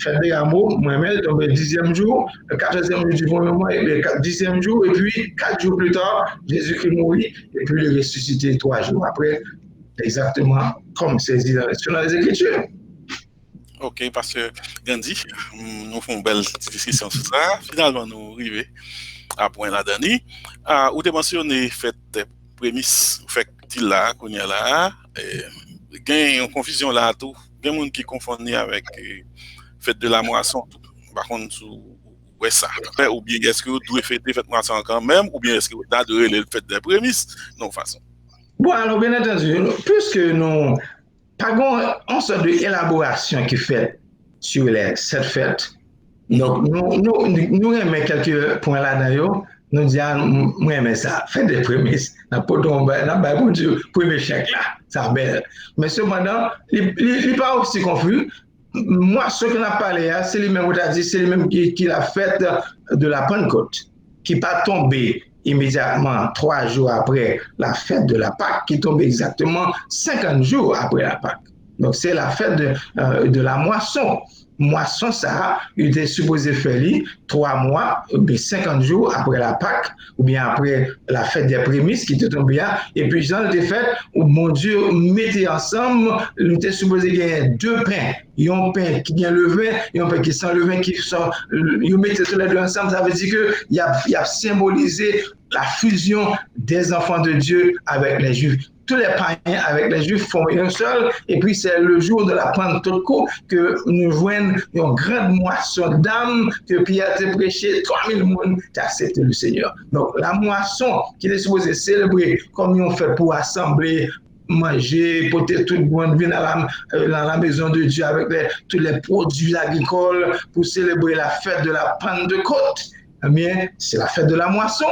Fête des Rameaux, moi-même, donc le 10e jour, le 14e jour du premier mois, et le 10e jour, et puis 4 jours plus tard, Jésus-Christ mourit, et puis il est ressuscité 3 jours après, exactement comme c'est dit dans les Écritures. Ok, parce que Gandhi, nous faisons une belle discussion sur ça. Finalement, nous arrivons à point la dernière. Où tu mentionné fait prémices, fait qu'il là, qu'on y a là, il y a une confusion là, tout. Il y a des gens qui confondent avec fête de la moisson. Par contre, ouais, ça. Ou bien est-ce que vous devez fêter fête de moisson quand même, ou bien est-ce que vous adorez le fête des prémices? Non, façon. Bon, alors, bien entendu, puisque nous avons une sorte d'élaboration qui est faite sur cette fête, donc nous aimons quelques points là-dedans. Nous disons, moi, j'aime ça, fête des prémices. N'a pas tombé, n'a pas bon Dieu, premier chèque là, ça belle. Mais cependant, il n'est pas aussi confus. Moi, ce qu'on a parlé, c'est lui-même c'est lui-même qui l'a fête de la Pentecôte, qui n'est pas tombé immédiatement 3 jours après la fête de la Pâque, qui tombe exactement 50 jours après la Pâque. Donc, c'est la fête de la moisson. Moisson, ça, il était supposé faire 3 mois, ou bien 50 jours après la Pâque, ou bien après la fête des prémices qui était tombée là. Et puis, dans les fêtes où mon Dieu mettait ensemble, il était supposé gagner 2 pains. Il y a un pain qui vient le vin, il y a un pain qui sent le vin, qui sort. Ils mettaient tous les deux ensemble, ça veut dire qu'il a symbolisé la fusion des enfants de Dieu avec les Juifs. Tous les païens avec les Juifs font un seul, et puis c'est le jour de la Pentecôte que nous joignons une grande moisson d'âmes que Pierre a prêché, 3000 personnes qui accepté le Seigneur. Donc la moisson qui est supposée célébrer comme on fait pour assembler, manger, porter tout le monde venir dans la maison de Dieu avec tous les produits agricoles pour célébrer la fête de la Pentecôte. Eh bien, c'est la fête de la moisson.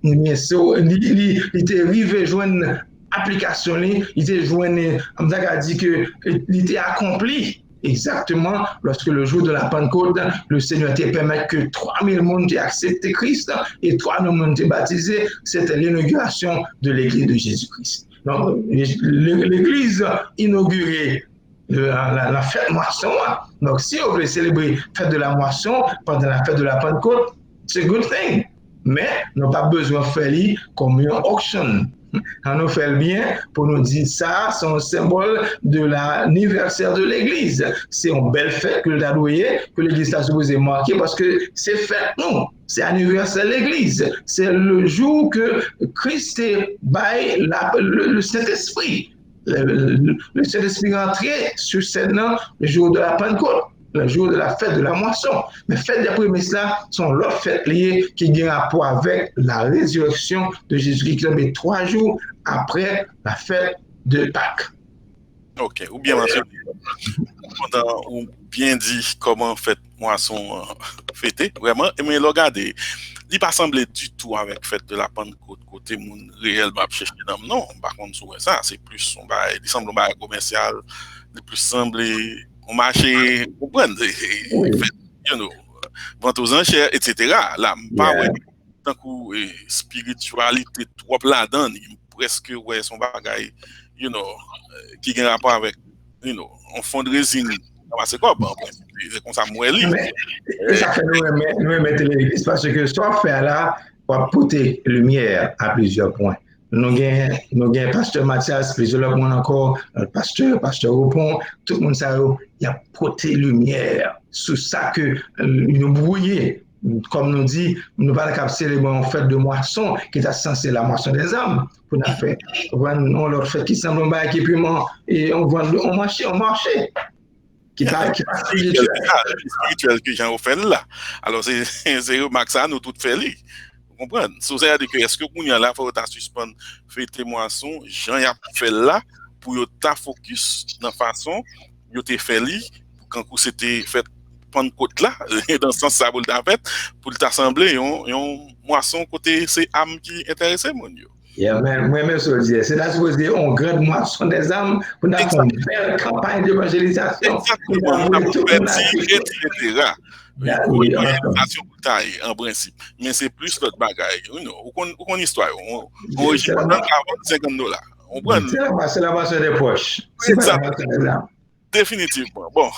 Eh bien, il était arrivé joindre application, il était joindre, on a dit que il était accompli. Exactement, lorsque le jour de la Pentecôte, le Seigneur t'a permis que 3000 personnes aient accepté Christ et 3000 personnes aient baptisé, c'était l'inauguration de l'Église de Jésus-Christ. Donc, l'Église inaugurée la fête moisson. Donc, si on veut célébrer la fête de la moisson pendant la fête de la Pentecôte, c'est un good thing. Mais, on n'a pas besoin de faire comme une auction. On nous fait le bien pour nous dire ça, c'est un symbole de l'anniversaire de l'Église. C'est une belle fête que l'Église a supposé marquer parce que c'est fête, non, c'est anniversaire de l'Église. C'est le jour que Christ baille le Saint-Esprit. Le Saint-Esprit rentré sur scène le jour de la Pentecôte, le jour de la fête de la moisson. Mais fête des prémices là sont l'autre fête liée qui a rapport avec la résurrection de Jésus-Christ, mais 3 jours après la fête de Pâques. Ok, ou bien mentionné, ou bien dit comment fête moisson fêtée, vraiment, mais regardez, il pas semblé du tout avec fête de la Pentecôte côté moun réel va chercher non, par contre sur ça, c'est plus on va il semble un commercial, il plus semblé on marché comprendre you know vente aux enchères etc. Là pas ouais tant que spiritualité trop là-dedans presque ouais son bagage you know qui a rapport avec you know en fond de résine c'est quoi bon c'est comme ça moi ça fait nous mettre l'église parce que ce qu'on fait là pour porter lumière à plusieurs points. Nous avons pasteur Mathias, plusieurs monde encore, pasteur Rupon, tout le monde ça il a porté lumière sur ça que nous brouiller. Comme nous dit, nous allons pas célébrer en fête de moisson qui est censé la moisson des âmes pour nous faire. On leur fait qui semble un équipement et on marche. Qui pas spirituel que j'en fait là. Alors c'est remarque ça nous tout fait li. Vous comprenez? So ça dire que est-ce que qu'on y a là faut ta suspendre fêter moisson, Jean y a fait là pour yo ta focus dans façon yo te fait li quand c'était fait Pentecôte là dans ce sens ça pour ta fête pour t'assembler yon moisson côté c'est âme qui intéressait mon yo. Moi-même, c'est là que dire on grande moisson des âmes pour nous faire une belle campagne d'évangélisation. Exactement, en principe. Mais c'est plus notre bagaille. On histoire. On régime pendant 50 $. On prend. C'est la moisson des poches. C'est pas la moisson des âmes. Définitivement. Bon,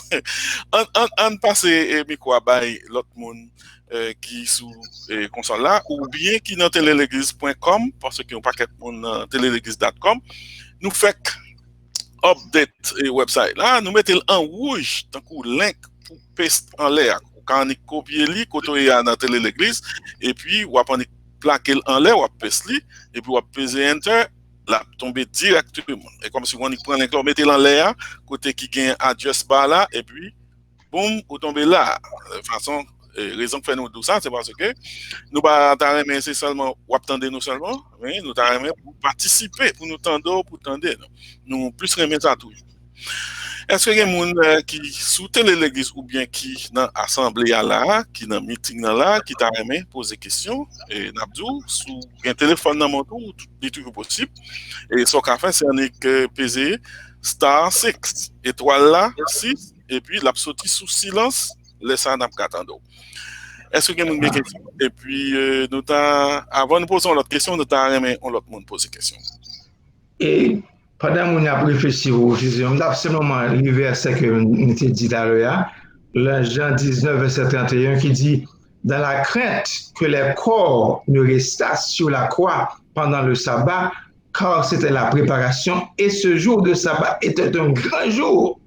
on passe micro à l'autre monde qui sous console là ou bien qui dans téléléglise.com parce que on paquet mon téléléglise.com nous fait update et website là nous mettons en rouge tant que link pour paste en l'air quand on copier li côté dans téléléglise et puis on va plaquer en l'air on paste li et puis on peser enter là tomber directement et comme si on prend link on mettre en l'air côté qui gagne address bar là et puis boum on tomber là de façon raison que fait nous tout ça c'est parce que nous pas t'aimer c'est seulement ou attendre nous seulement mais nous t'aimer pour participer pour nous tendre pour tendre nous plus aimer ça toujours. Est-ce que y a des gens qui soutiennent l'église ou bien qui dans assemblée là qui dans meeting là qui t'a aimé poser question et n'abdou sous un téléphone dans mon tour tout trucs possible et son café c'est un pesé star 6 étoile là 6 et puis l'a sorti sous silence laisse ça n'a pas attendre. Est-ce que vous avez des questions? Et puis, avant de poser l'autre question, nous avons l'autre monde poser question. Et pendant qu'on a réfléchi au sujet, on a simplement le verset que nous avons dit tout à l'heure, le Jean 19, verset 31, qui dit dans la crainte que les corps ne restassent sur la croix pendant le sabbat, car c'était la préparation, et ce jour de sabbat était un grand jour.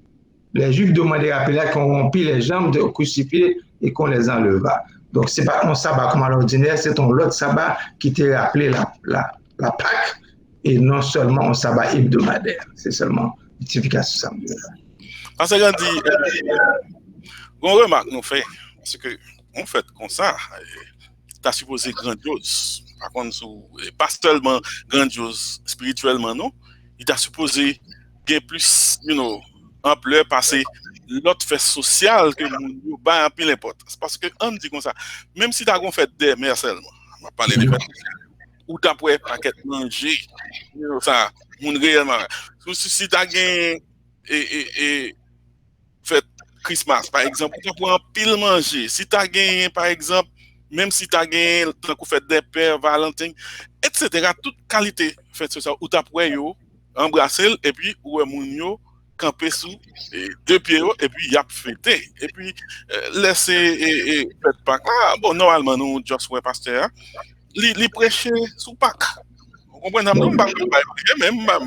Les Juifs demandaient à Pilate qu'on rompit les jambes de crucifiés et qu'on les enleva. Donc, ce n'est pas un sabbat comme à l'ordinaire, c'est un autre sabbat qui t'est rappelé la Pâque et non seulement un sabbat hebdomadaire. C'est seulement l'utification samedi. Parce que dit, on remarque, nous fait, parce que on fait comme ça, tu as supposé grandiose. Par contre, pas seulement grandiose spirituellement, non. Il t'a supposé gagner plus, ampleur parce que l'autre fait social que nous bat un peu l'importe. C'est parce que on dit comme ça, même si tu as fait des mères seulement, on va parler des fêtes ou tu as pris un paquet manger, ça, mon réellement. Si tu as gagné et fait Christmas, par exemple, tu as pris un pile manger. Si tu as gagné, par exemple, même si tu as gagné, tu as fait des pères, Valentin, etc., toute qualité fait social, ou tu as pris embrasser et puis ou mon camper sous 2 pieds et puis y a fêté et puis laisser fête Pâques là bon normalement nous juste ouais pasteur li prêcher sous Pâques vous On prend même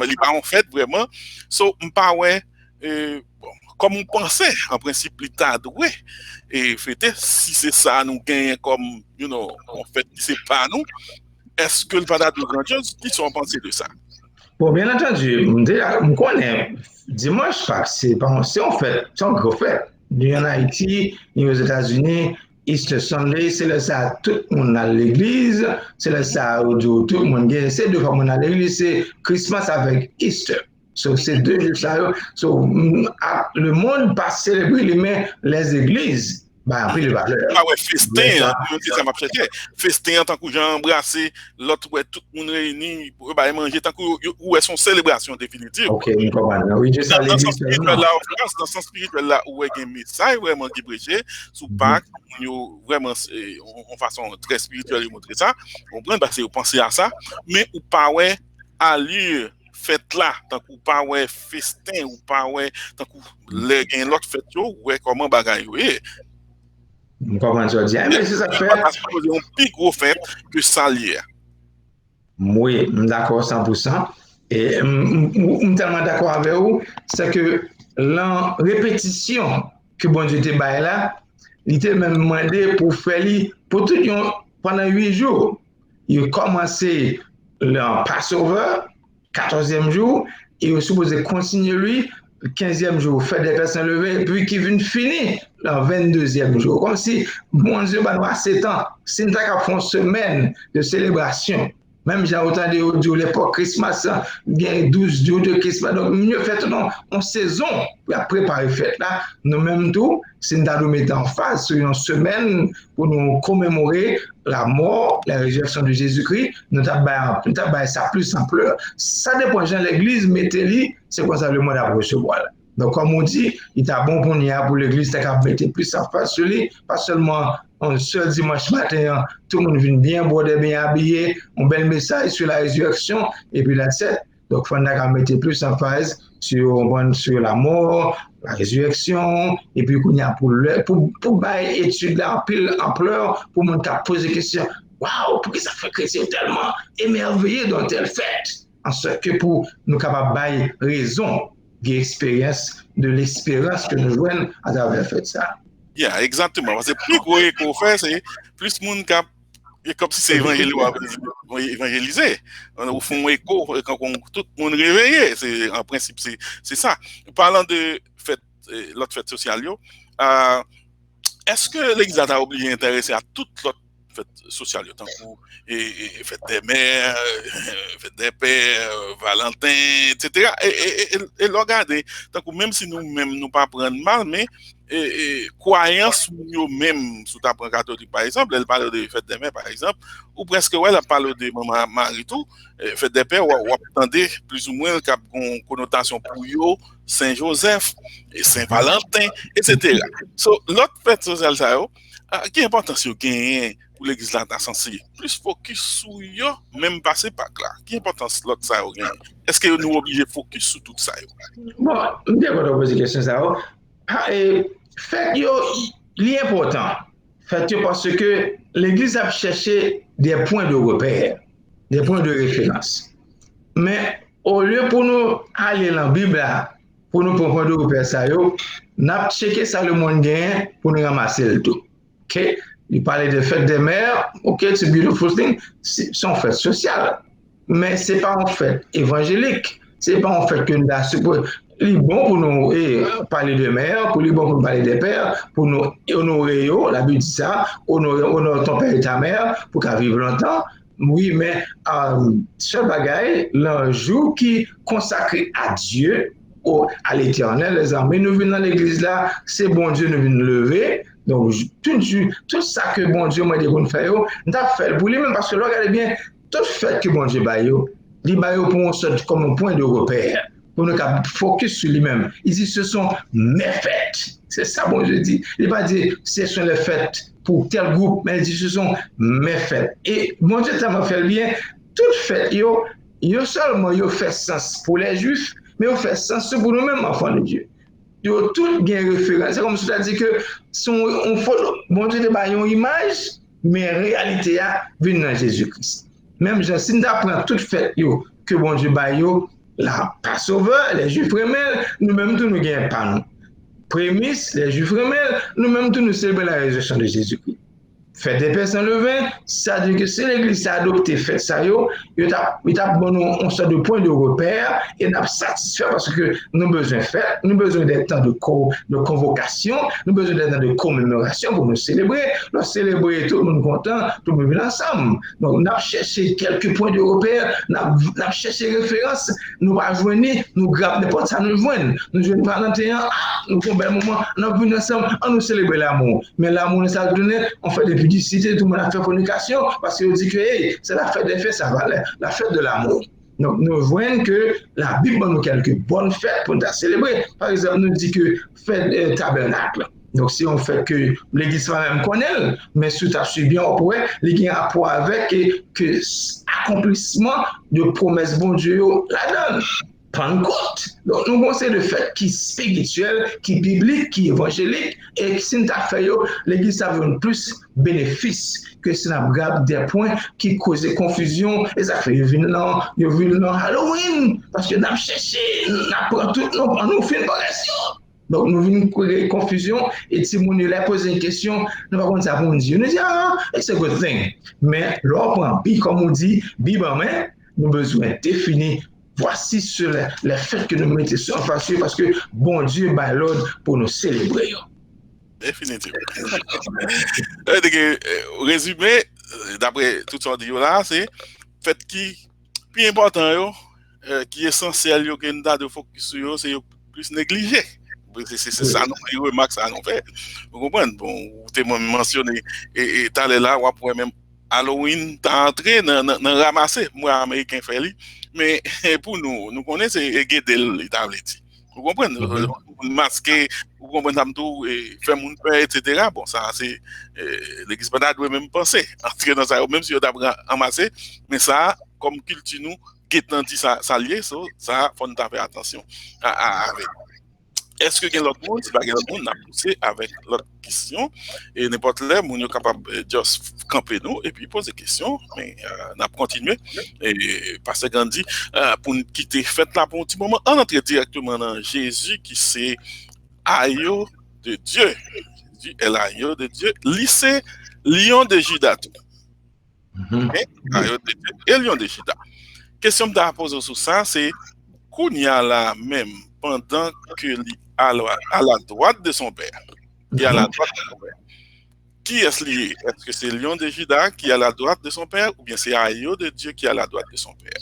il pas en fait vraiment so pas ouais comme on pensait en principe l'état doué et fêter si c'est ça nous gagne comme en fait c'est pas nous est-ce que le pas de grandiose qui sont pensés de ça. Bon, bien entendu, je connais dimanche, c'est pas c'est en fait, c'est un gros fait. En Haïti, aux États-Unis, Easter Sunday, c'est le ça, tout le monde à l'église, c'est le ça, tout le monde vient, c'est 2 fois qu'on à l'église, c'est Christmas avec Easter. So, c'est 2 jours ça. So, le monde pas célébrer les églises. Bah, après les valeurs. Ah ouais, festin, ça m'a fait festin en tant que gens embrassé, l'autre ouais tout le monde réuni pour manger tant que où est son célébration définitive. OK, je comprends. Oui, je sais dans le sens spirituel là en France, dans le sens spirituel là où est un message vraiment qui prêché sous Pâques, vraiment en façon très spirituelle de montrer ça. On prend parce que vous pensez à ça, mais ou pas ouais allure fête là, tant que pas ouais festin ou pas ouais tant que l'autre fête yo ouais comment bagaille je comprends ce que tu dis. Mais c'est ça que fait. Parce que c'est un plus gros fait que ça lié. Oui, d'accord 100%. Et je suis tellement d'accord avec vous, c'est que la répétition que bon Dieu te baille là, il t'a même demandé pour faire pour tout pendant 8 jours. Il a commencé le Passover, 14e jour, et il est supposé continuer lui, le 15e jour, faire des personnes levées, et puis qui vient finir le 22e jour. Comme si, bon Dieu, nous a 7 ans, c'est une semaine de célébration. Même j'ai entendu audio l'époque Christmas, il y a 12 jours de Christmas, donc mieux fait en saison pour préparer la fête là. Nous même tout, c'est nous mettre en phase sur une semaine pour nous commémorer la mort, la résurrection de Jésus-Christ. Nous avons ça plus en pleurs. Ça dépend de l'église, mettez-le, c'est quoi ça le monde à recevoir. Donc, comme on dit, il est bon pour l'église, c'est qu'à mettre plus en face sur lui, pas seulement un seul dimanche matin, tout le monde vient bien bordé, bien habillé, un bel message sur la résurrection, et puis la 7. Donc, il faut mettre plus en phase sur la mort, la résurrection, et puis qu'on y a pour étudier en pleurs, pour mon cas poser des questions. Waouh, pourquoi ça fait chrétien tellement émerveillé dans telle fête? En ce que pour nous capables de raison d'expérience, de l'espérance que nous jouons à travers fait ça. Yeah, exactement. Parce que plus gros qu'on fait, c'est plus de monde qui comme si c'est évangélisé. Au fond, écho, quand tout le monde réveillé. En principe, c'est ça. Parlant de l'autre fête sociale, est-ce que l'Église a obligé d'intéresser à toute l'autre fête sociale, tant que fête des mères, fête des pères, Valentin, etc. Et regardez, tant que même si nous-mêmes nous pas prendre mal, mais croyance nous-mêmes, sous ta catholique par exemple, elle parle de fête des mères par exemple, ou presque elle parle de maman Marie tout, fête des pères, ou attendez plus ou moins une connotation pour eux, Saint Joseph, et Saint Valentin, etc. So, l'autre fête sociale, ça, qui importance vous gagnez pour l'église là dans sens plus focus sur yo même passer par là qui importance l'autre ça gagne est-ce que nous obligé focus sur tout ça bon d'accord de poser question ça fait yo l'important fait parce que l'église a cherché des points de repère des points de référence mais au lieu pour nous aller dans la Bible là, pour nous prendre de repère ça yo n'a checké ça le monde gagne pour nous ramasser le tout. OK. Il parlait de fête des mères, OK, c'est a beautiful thing, c'est une fête sociale, mais ce n'est pas en fête évangélique, ce n'est pas en fait que nous avons. Il est bon pour nous parler de mères, il est bon pour nous parler des pères, pour nous honorer, la Bible dit ça, honorer ton père et ta mère pour qu'elle vive longtemps. Oui, mais ce bagaille, le jour qui est consacré à Dieu, à l'éternel, les amis, nous venons dans l'église là, c'est bon Dieu nous vient nous lever. Donc, tout ça que bon Dieu m'a dit qu'on fait, nous avons fait pour lui-même parce que là, regardez bien, tout fait que bon Dieu m'a dit, il m'a dit comme un point de repère, pour nous focus sur lui-même. Il dit, ce sont mes fêtes. C'est ça, bon Dieu dit. Il ne va pas dire, ce sont les fêtes pour tel groupe, mais il dit, ce sont mes fêtes. Et bon Dieu, ça m'a fait bien. Toutes fêtes, yo seulement, yo fait sens pour les Juifs, mais yo fait sens pour nous-mêmes, enfants de Dieu. Yo tout bien référence. C'est comme si tu as dit que bon Dieu te bat une image, mais en réalité, vient dans Jésus-Christ. Même si nous apprenons toute fête que bon Dieu ba yo, la Passover, les Juifs remèlent, nous-mêmes tous nous gagnons pas nous. Prémisse, les Juifs remèlent, nous-mêmes tous nous célébrons la résurrection de Jésus-Christ. Fête des personnes le vin, ça veut dire que si l'Église a adopté fait ça, il a donné une sorte de point de repère et n'a satisfait parce que nous avons besoin de fête, nous avons besoin d'un temps de convocation, nous avons besoin d'un temps de commémoration pour nous célébrer. Nous célébrer, tout le monde content, tout le monde vient ensemble. Donc, nous avons cherché quelques points de repère, nous avons cherché références, nous avons joigné, nous gravons n'importe ça, nous joignons. Nous joignons par l'intérieur, nous avons un bel moment, nous avons venu ensemble, on nous célébrer l'amour. Mais l'amour, nous a donné, on fait des publicité, tout le monde a fait communication parce qu'on dit que hey, c'est la fête des fêtes, ça va, la fête de l'amour. Donc, nous voyons que la Bible nous quelques bonnes fêtes pour nous célébrer. Par exemple, nous dit que fête tabernacle. Donc, si on fait que l'Église va même connaître, mais si tu as suivi bien, on pourrait, il y a un rapport avec que accomplissement de promesses bon Dieu la donne. Pentecôte. Donc, nous avons de fêtes qui spirituelles, qui bibliques, qui évangéliques, et si nous avons fait, l'Église a vu plus bénéfice que si nous avons des points qui causent confusion, et ça fait venir dans Halloween, parce que nous avons cherché, nous avons tout, nous fait une correction. Donc, nous venons créer confusion, et si nous leur posons une question, nous allons ça pour Dieu. Nous disons, ah, it's a good thing. Mais, l'ordre, comme on dit, Bible en main, nous avons besoin de définir. Voici sur les faits que nous mettons sur face parce que bon Dieu bat l'ordre pour nous célébrer. Définitivement. Résumé, d'après tout ce qu'on dit là, c'est fait qui plus important, qui est essentiel, que nous avons de focus sur, c'est plus négligé. C'est ça, nous remarque ça, nous fait. Vous comprenez? Bon, vous avez mentionné, et tu allé là, on pourrait même Halloween, t'as entré dans ramasser, moi, américain, fait mais pour nous, nous connaissons et guider l'établissement. Vous comprenez? Masquer, vous comprenez tout, et faire mon père, etc. Bon, ça, c'est. L'église pas doit même penser, entrer dans ça, même si on a amassé, mais ça, comme culture, nous, guettant ça lié, ça, faut nous faire attention avec. Est-ce que quelqu'un d'autre monde, si pas quelqu'un d'autre monde, n'a poussé avec l'autre question, et n'importe là, on est capable de juste camper nous, et puis poser des questions, mais on a continué, et Pasteur Gandhi, pour nous quitter, faites là pour un petit moment, on entre directement dans Jésus, qui c'est Aïe de Dieu. Jésus est l'Aïe de Dieu, lycée Lion de Juda. Aïe de Dieu et Lion de Juda. Question que je pose sur ça, c'est, qu'on y a là même, pendant que à la droite de son père. Et à la droite de son père. Qui est-ce lié? Est-ce que c'est Lion de Juda qui est à la droite de son père ou bien c'est Aïe de Dieu qui est à la droite de son père?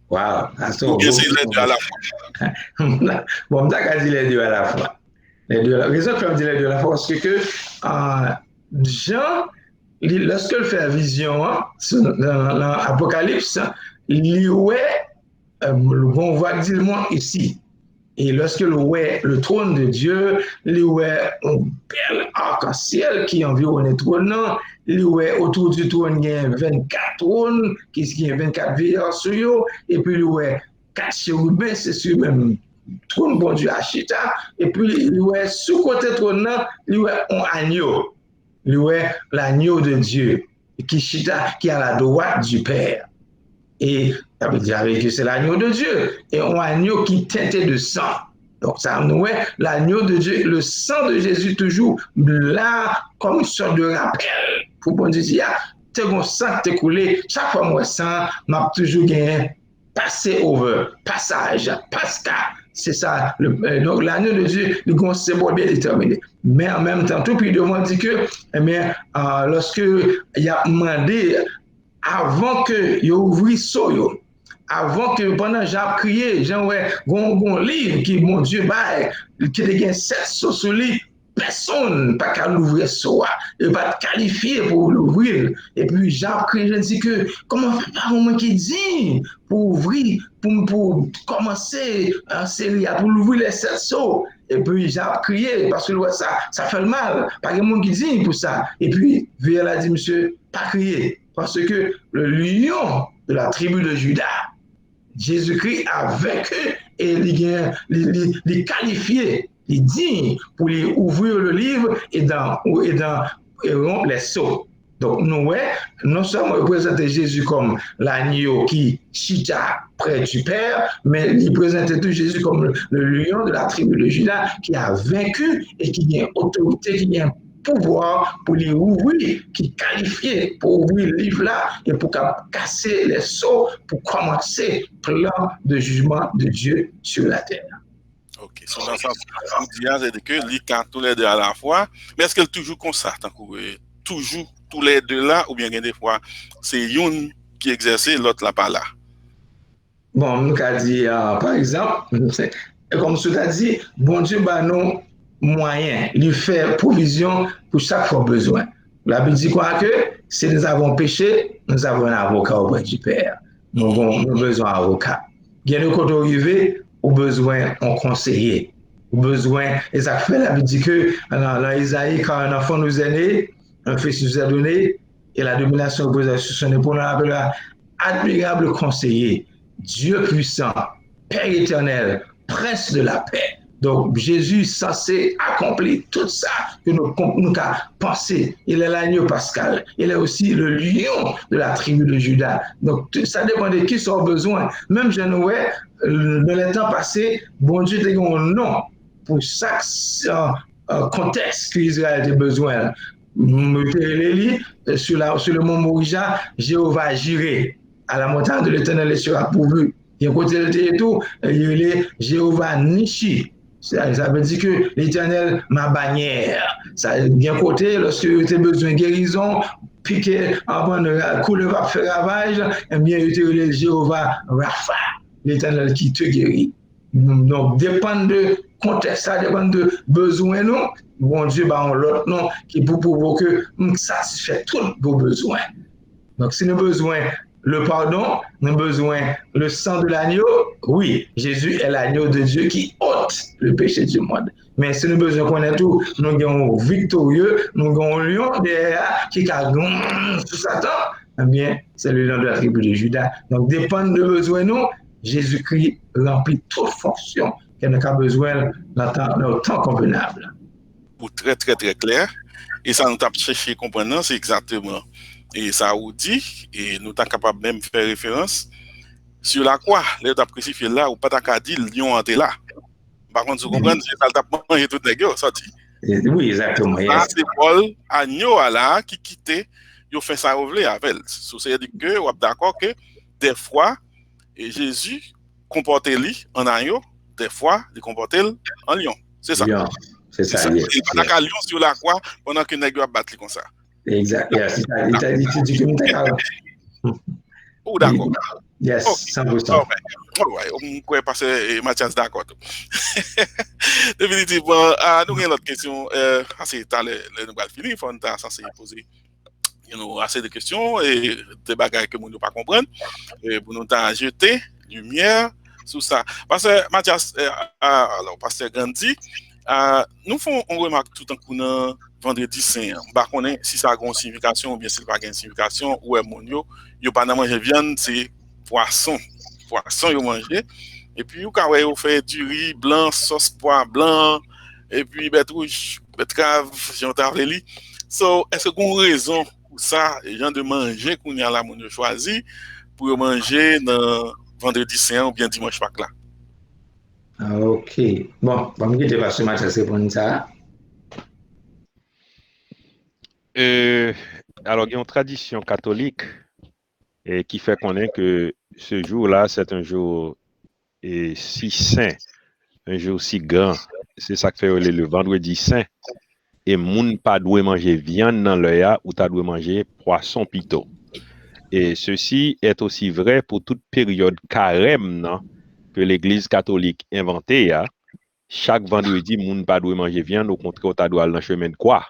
Wow. Ou bien c'est les deux à la fois? Bon, on a dit les deux à la fois. Les deux, la raison que je dis les deux à la fois, c'est que Jean, lorsqu'il fait vision dans l'Apocalypse, il on voit dis-moi ici. Et lorsque le trône de Dieu, il voit un bel arc-en-ciel qui environne le trône, il voit autour du trône, il y a 24 trônes, qui ont 24 veilleurs sur eux, et puis il voit 4 chérubins, c'est sur le même trône, bon Dieu, Achita, et puis il voit sous côté trône, il voit un agneau, il voit l'agneau de Dieu, qui est à la droite du Père. Et ça veut dire que c'est l'agneau de Dieu. Et un agneau qui teinté de sang. Donc ça nous est l'agneau de Dieu, le sang de Jésus toujours là comme une sorte de rappel. Pour bon Dieu dire, t'es bon sang t'es coulé. Chaque fois moi sang, m'a toujours gagné passer over, passage, pasca. C'est ça. Donc l'agneau de Dieu, le symbole bien déterminé. Mais en même temps, tout puis de moi dit que, lorsque il a demandé avant que yo ouvri so avant que pendant Jean crié, Jean ouais gon livre qui mon Dieu bail qui te gen 7 so sur lui, personne pas qu'à l'ouvrir so et pas qualifié pour l'ouvrir et puis Jean crié, je dis que comment faire pas moment qui dit pour ouvrir pour commencer en série pour l'ouvrir les 7 so et puis Jean crié parce que ça fait le mal pas de monde qui dit pour ça et puis Vieux a dit monsieur pas crier parce que le lion de la tribu de Juda, Jésus-Christ a vaincu et il qualifié, il dit pour lui ouvrir le livre et rompre les sceaux. Donc, nous, ouais, non seulement il présentait Jésus comme l'agneau qui chita près du Père, mais il présentait tout Jésus comme le lion de la tribu de Juda qui a vaincu et qui a autorité, qui a pouvoir pour les ouvrir, qui est qualifié pour ouvrir le livre là et pour casser les sceaux, pour commencer le plan de jugement de Dieu sur la terre. Ok, so dans le sens où dire c'est que les tous les deux à la fois, mais est-ce qu'elle toujours comme ça, toujours tous les deux là, ou bien des fois c'est une qui exerce, l'autre là pas là? Bon, nous avons dit, par exemple, comme tu as dit, bon Dieu, bah, nous, moyens, il fait provision pour chaque fois besoin. La Bible dit quoi que si nous avons péché, nous avons un avocat auprès du Père. Nous avons besoin d'un avocat. Bien de côté arrivé, au besoin d'un conseiller. Au besoin, et ça fait la Bible dit que dans Isaïe, quand un enfant nous est né, un fils nous est donné, et la domination repose sur son épaule, on appelle admirable conseiller. Dieu puissant, Père éternel, Prince de la paix. Donc, Jésus est censé accomplir tout ça que nous avons pensé. Il est l'agneau pascal. Il est aussi le lion de la tribu de Juda. Donc, ça dépend de qui sont besoin. Même je nous dans les temps passés, bon Dieu a un nom pour chaque contexte qu'Israël a besoin. Sur le mont Morija, Jéhovah Jireh. À la montagne de l'Éternel sera pourvu. Il y a un côté de tout, il est Jéhovah Nishi. Ça veut dire que l'Éternel, ma bannière. Ça, il y a un côté, lorsque tu as besoin de guérison, piquer avant de couler va faire ravage, eh bien, il est Jéhovah Rapha, l'Éternel qui te guérit. Donc, dépend de contexte, ça dépend de besoin, non? Bon Dieu, bah, on l'autre nom qui pour que satisfait tous vos besoins. Donc, si nous avons besoin le pardon, nous avons besoin le sang de l'agneau. Oui, Jésus est l'agneau de Dieu qui ôte le péché du monde. Mais si nous avons besoin qu'on ait tout, nous avons victorieux, nous avons un lion derrière qui a sous Satan. Eh bien, c'est le lion de la tribu de Juda. Donc, dépend de besoin nous, Jésus-Christ remplit toute fonction qu'il n'a besoin dans le temps convenable. Pour très, très, très clair. Et ça nous a cherché à comprendre, c'est exactement. Et ça vous dit, et nous sommes capables même de faire référence sur la croix, les gens crucifié là, ou pas qu'à dire, le lion était là. Par contre, vous comprenez, c'est ça le mangé tout les gars, sorti. Oui, exactement. Ça, c'est Paul, agneau là, qui quittait, il fait ça revenir avec elle. C'est-à-dire que, vous êtes d'accord que, des fois, et Jésus comportait lui en agneau, des fois, il comportait en lion. C'est ça. Lion. C'est ça. Il pas qu'à lion sur la croix pendant que les gars battent comme ça. Exact. Yes. Il t'a dit que oh, d'accord. Yes, 100%. Ouais, on pourrait passer Mathias d'accord. Définitivement, nous avons l'autre question. C'est le nous allons finir, on est censé poser assez de questions et des bagages que nous ne pas comprendre pour nous jeter lumière sur ça. Parce que Mathias, alors, Pasteur Gandhi, nous faisons on remarque tout en coup vendredi saint. Par contre, si ça a une signification ou bien si ça n'a pas une signification, ou est mon yo pas manger viande, c'est poisson yo manger. Et puis vous avez fait du riz blanc, sauce pois blanc, et puis rouge, betterave, j'entends So, est-ce qu'on a raison pour ça, les gens de manger qu'on y a là mon choisi pour manger dans vendredi saint ou bien dimanche Pâques là? Ok. Bon, je vais te passer Mathias répondre ça. Alors, il y a une tradition catholique qui fait qu'on est que ce jour-là, c'est un jour si saint, un jour si grand. C'est ça que fait le vendredi saint. Et moun pas doit manger viande dans l'œil ou t'as doit manger poisson plutôt. Et ceci est aussi vrai pour toute période carême non, que l'Église catholique inventée. Chaque vendredi, moun pas doit manger viande, au contraire, t'as doit aller dans le chemin de croix.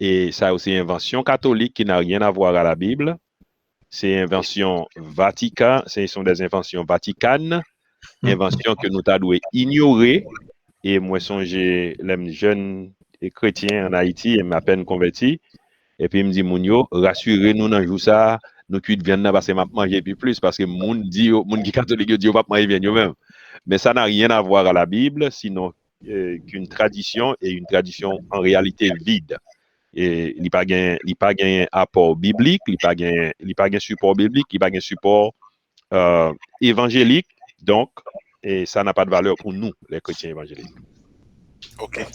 Et ça aussi une invention catholique qui n'a rien à voir à la Bible. C'est une invention Vatican, ce sont des inventions vaticanes, inventions que nous t'as dû ignorer. Et moi, j'ai les jeunes chrétiens en Haïti, et m'a peine converti. Et puis, il me dit, Mounio, rassurez-nous dans le jour ça, nous cuits de viande parce que m'a manger plus, parce que moun qui catholique dit, pas manger viande même. Mais ça n'a rien à voir à la Bible, sinon qu'une tradition et une tradition en réalité vide. Et il pas gain apport biblique, il pas gain support biblique, il pas gain support évangélique. Donc, et ça n'a pas de valeur pour nous, les chrétiens évangéliques. OK.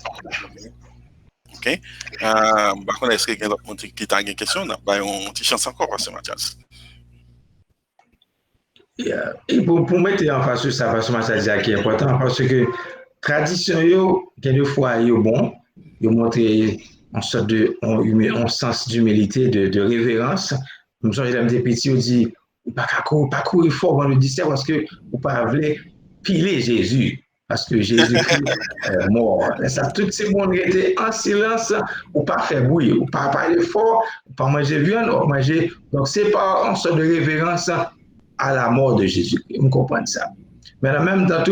OK. Par contre, est-ce qu'il y a d'autres gens qui ont une question? On petite chance encore, Pasteur Mathias. Et pour mettre en face ça, Pasteur Mathias qui est important, parce que tradition, quelquefois, est bon, ils montrent une sorte de un sens d'humilité, de révérence. Nous sommes des petits, on dit, pas courir fort dans le distance parce que vous pas voulez piler Jésus. Parce que Jésus-Christ est mort. Ça, tout ce monde était en silence, ou pas faire bruit, ou pas parler fort, ou pas manger viande, ou manger. Donc, c'est pas une sorte de révérence à la mort de Jésus. Vous comprenez ça. Mais en même temps,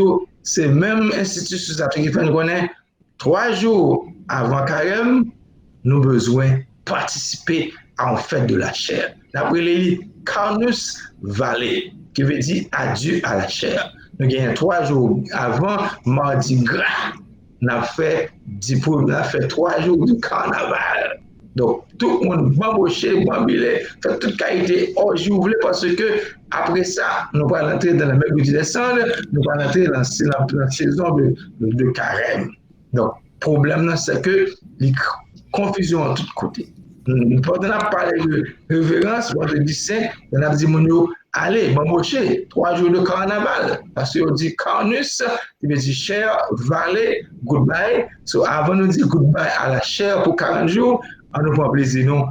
c'est même institution qui fait nous connaître 3 jours avant Carême, nous avons besoin de participer à une fête de la chair. D'après les Carnus Valley, qui veut dire adieu à la chair. Nous avons 3 jours avant Mardi Gras, nous avons fait 3 jours de carnaval. Donc, tout le monde bamboché, bambilé, fait toute qualité orgie ouvlée parce que après ça, nous allons entrer dans la mercredi décembre, nous allons entrer dans la saison de carême. Donc, le problème, c'est que les confusions à tous côtés. Nous pas parler de révérence, on dit saint, on a dit allez, bamboché, 3 jours de carnaval. Parce qu'on dit carnus, il veut dire chair, valet, goodbye. So, avant de dire goodbye à la chair pour 40 jours, on nous prend plaisir, non,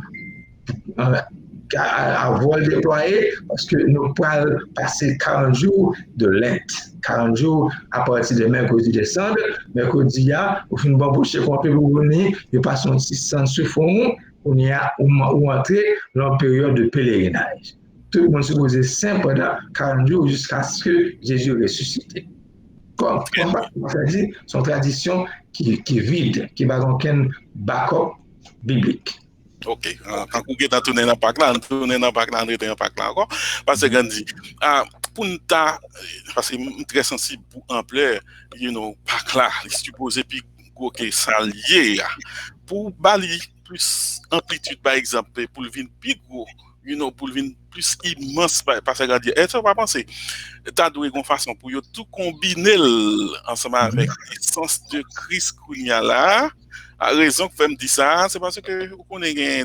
à vol déployé, parce que nous pouvons passer 40 jours de lente. 40 jours à partir de mercredi décembre. Mercredi, au fin de bambouche, qu'on peut venir, il passe un 600 sur fond, on y a ou entrer dans la période de pèlerinage. Tout le monde se posait simple pendant 40 jours jusqu'à ce que Jésus ressuscite. Comme on dit, c'est une tradition qui est vide, qui n'a aucun backup biblique. OK. Quand vous êtes tourné dans le parc là, on est dans le parc là, on est dans le parc là encore. Parce que Gandhi, pour nous, parce que je suis très sensible pour l'ampleur, parc là, il est supposé que ça lié pour bali plus amplitude par exemple, pour le vin plus gros, pour le vin plus immense, parce que Gandhi, est-ce que vous pensez, tu as doué une façon pour tout combiner ensemble avec l'essence de Christ qu'il y a là. La raison que je me dis ça, c'est parce que vous connaissez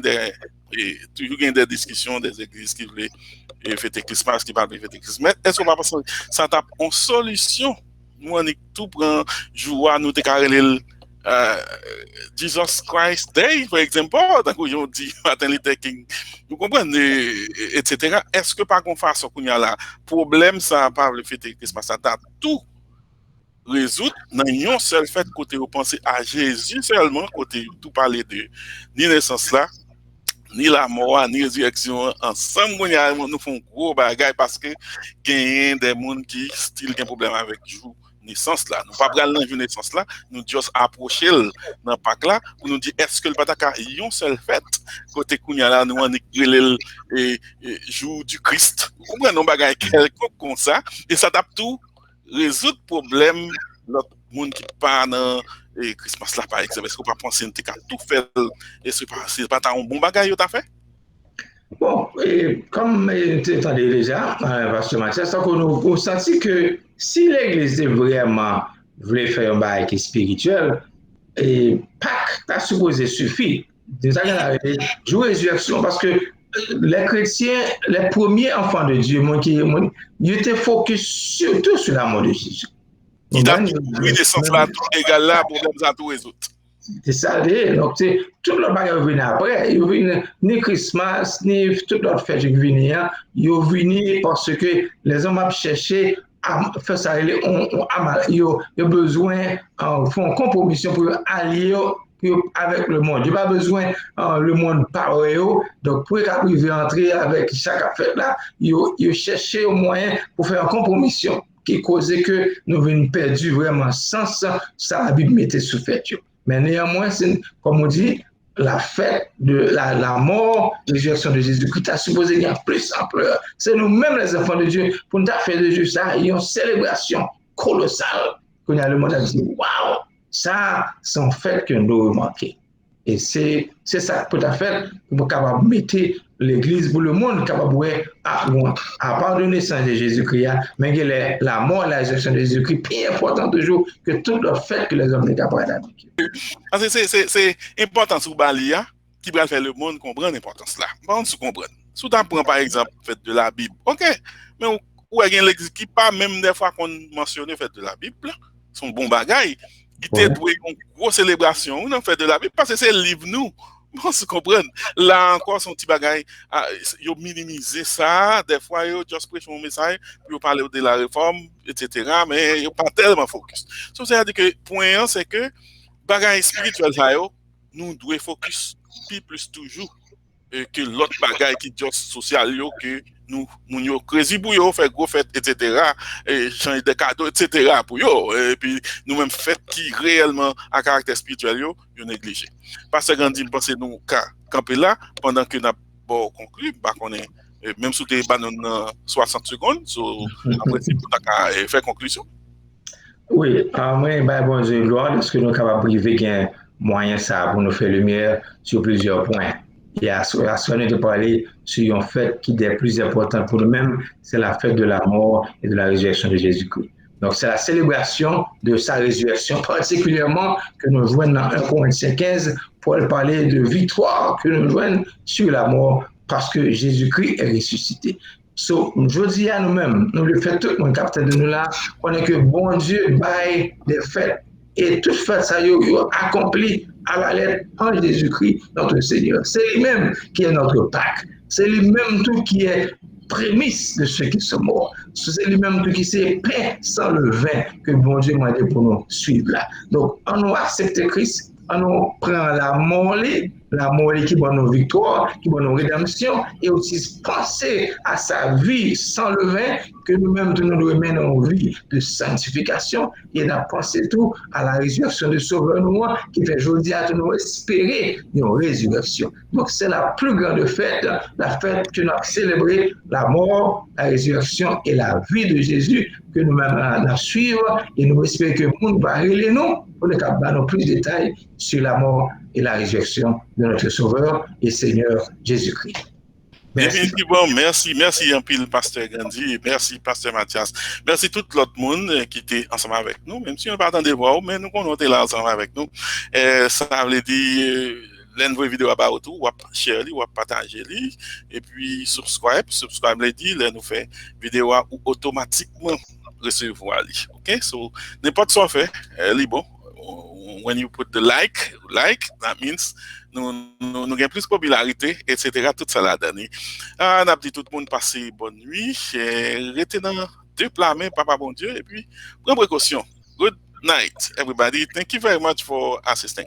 toujours des discussions des églises qui veulent fêter Christmas, qui parlent de fêter Christmas. Est-ce qu'on va passer ça tape en solution? Nous, on est tout prend joie, nous déclarer Jesus Christ Day, par exemple, donc aujourd'hui, Martin Luther King, vous comprenez, etc. Est-ce que par contre, façon qu'on y a là, problème, ça pas le fêter Christmas, ça tape tout résoudre dans un seul fait côté vous pensez à Jésus seulement côté tout parler de ni naissance là ni la mort ni résurrection ensemble nous font gros bagaille parce que gagne des monde qui style un problème avec jour naissance là nous pas prendre la naissance là nous juste approcher dans parc là pour nous dire est-ce que le pataka un seul fait côté kounya là nous on est jour du Christ vous comprenez bagaille quelconque comme ça et ça tape tout résoudre problème l'autre monde qui pas dans Christmas là par exemple est-ce qu'on pas penser que tout fait et c'est pas un bon bagage tu as fait bon comme tu entendais déjà Pasteur Mathias ça qu'on nous senti que si l'église vraiment voulait faire un bagage spirituel et Pâques t'as supposé suffire déjà jour résurrection parce que les chrétiens, les premiers enfants de Dieu, ils étaient focus surtout sur la mort de Jésus. Il a pris des sens là, tout égal là, pour à tous les autres. C'est ça, donc tout le bagage venu après. Ils viennent ni Christmas, ni toute l'autre fête qui vient. Ils viennent parce que les hommes ont cherché à faire ça. Ils ont besoin de faire une compromission pour allier avec le monde. Il n'y a pas besoin le monde parler. Donc, pour arriver à entrer avec chaque fête là, il cherche un moyen pour faire une compromission qui causait que nous avons perdu vraiment sens ça la Bible mettait sous fête. Mais néanmoins, comme on dit, la fête de la mort, la résurrection de Jésus-Christ a supposé gagner plus ampleur. C'est nous-mêmes les enfants de Dieu, pour nous faire de Dieu ça, il y a une célébration colossale. Qu'on a le monde a dit, waouh! Ça, c'est un fait que nous devons manquer. Et c'est ça peut faire pour capable mettre l'Église pour le monde capable à pardonner sans de Jésus-Christ, mais la mort, la résurrection de Jésus-Christ, plus important toujours que tout le fait que les hommes sont capables d'appliquer. C'est important sur Balia qui va faire le monde comprendre l'importance là. Bon, se comprendre. Si tu apprends par exemple fait de la Bible, ok, mais où est-ce l'église qui pas même des fois qu'on mentionne fait de la Bible, son bon bagage, il te doit une grosse célébration, on fait de la Bible parce que c'est le livre nous. Bon, se comprendre. Là encore son petit bagage, ils minimiser ça, des fois ils juste prêcher un message, puis ils parler de la réforme, etc. Mais ils pas tellement focus. So, c'est-à-dire que point c'est que bagage spirituel ça yo, nous devons focus plus toujours que l'autre bagage qui est social yo que nous yo crazy pour yo faire gros fête etc. et changer des cadeaux etc. pour yo et puis nous même fête qui réellement à caractère spirituel yo négligé. Parce que Gandhi pense nous camper là pendant que n'a bon conclu bah qu'on est même sous tes bananes 60 secondes so, après c'est pour faire conclusion. Oui, moi, bon Dieu, gloire, est-ce que nous sommes capables de priver un moyen ça pour nous faire lumière sur plusieurs points. Et à ce moment de parler sur un fait qui est plus important pour nous-mêmes, c'est la fête de la mort et de la résurrection de Jésus-Christ. Donc, c'est la célébration de sa résurrection, particulièrement que nous jouons dans 1 Corinthiens 15 pour parler de victoire que nous jouons sur la mort parce que Jésus-Christ est ressuscité. So, je dis à nous-mêmes, nous le faisons tout, mon capitaine de nous là, on est que bon Dieu baille des fêtes. Et toutes fêtes, ça y est accompli à la lettre en Jésus-Christ, notre Seigneur. C'est lui-même qui est notre Pâques. C'est lui-même tout qui est prémisse de ceux qui sont morts. C'est lui-même tout qui s'est paix sans le vin que bon Dieu m'a dit pour nous suivre là. Donc, on nous accepte Christ, on nous prend la mort qui donne nos victoires, qui donne nos rédemptions, et aussi penser à sa vie sans le vin, que nous-mêmes nous devons mener en vie de sanctification, et n'a pensé tout à la résurrection de Sauveur nous, qui fait aujourd'hui à nous espérer une résurrection. Donc c'est la plus grande fête, la fête que nous avons célébré, la mort, la résurrection et la vie de Jésus, que nous-mêmes allons suivre, et nous espérons que le monde va révéler nous, pour nous donner plus de détails sur la mort et la résurrection de notre Sauveur et Seigneur Jésus-Christ. Définitivement, merci un pile, Pasteur Gandhi, merci, Pasteur Mathias, merci tout l'autre monde qui était ensemble avec nous, même si on n'a pas entendu voir, mais nous, on était là ensemble avec nous. Ça veut dire, l'envoi vidéo à tout, ou à share, ou à partager, et puis subscribe, les dit, nous fait vidéo ou automatiquement recevoir, ok? So, n'importe ce qu'on fait, bon. When you put the like, that means nous avons plus de popularité, etc. Tout ça là donné. On a dit tout le monde passer bonne nuit. Restez dans deux plats mains, papa bon Dieu, et puis prends précaution. Good night, everybody. Thank you very much for assisting.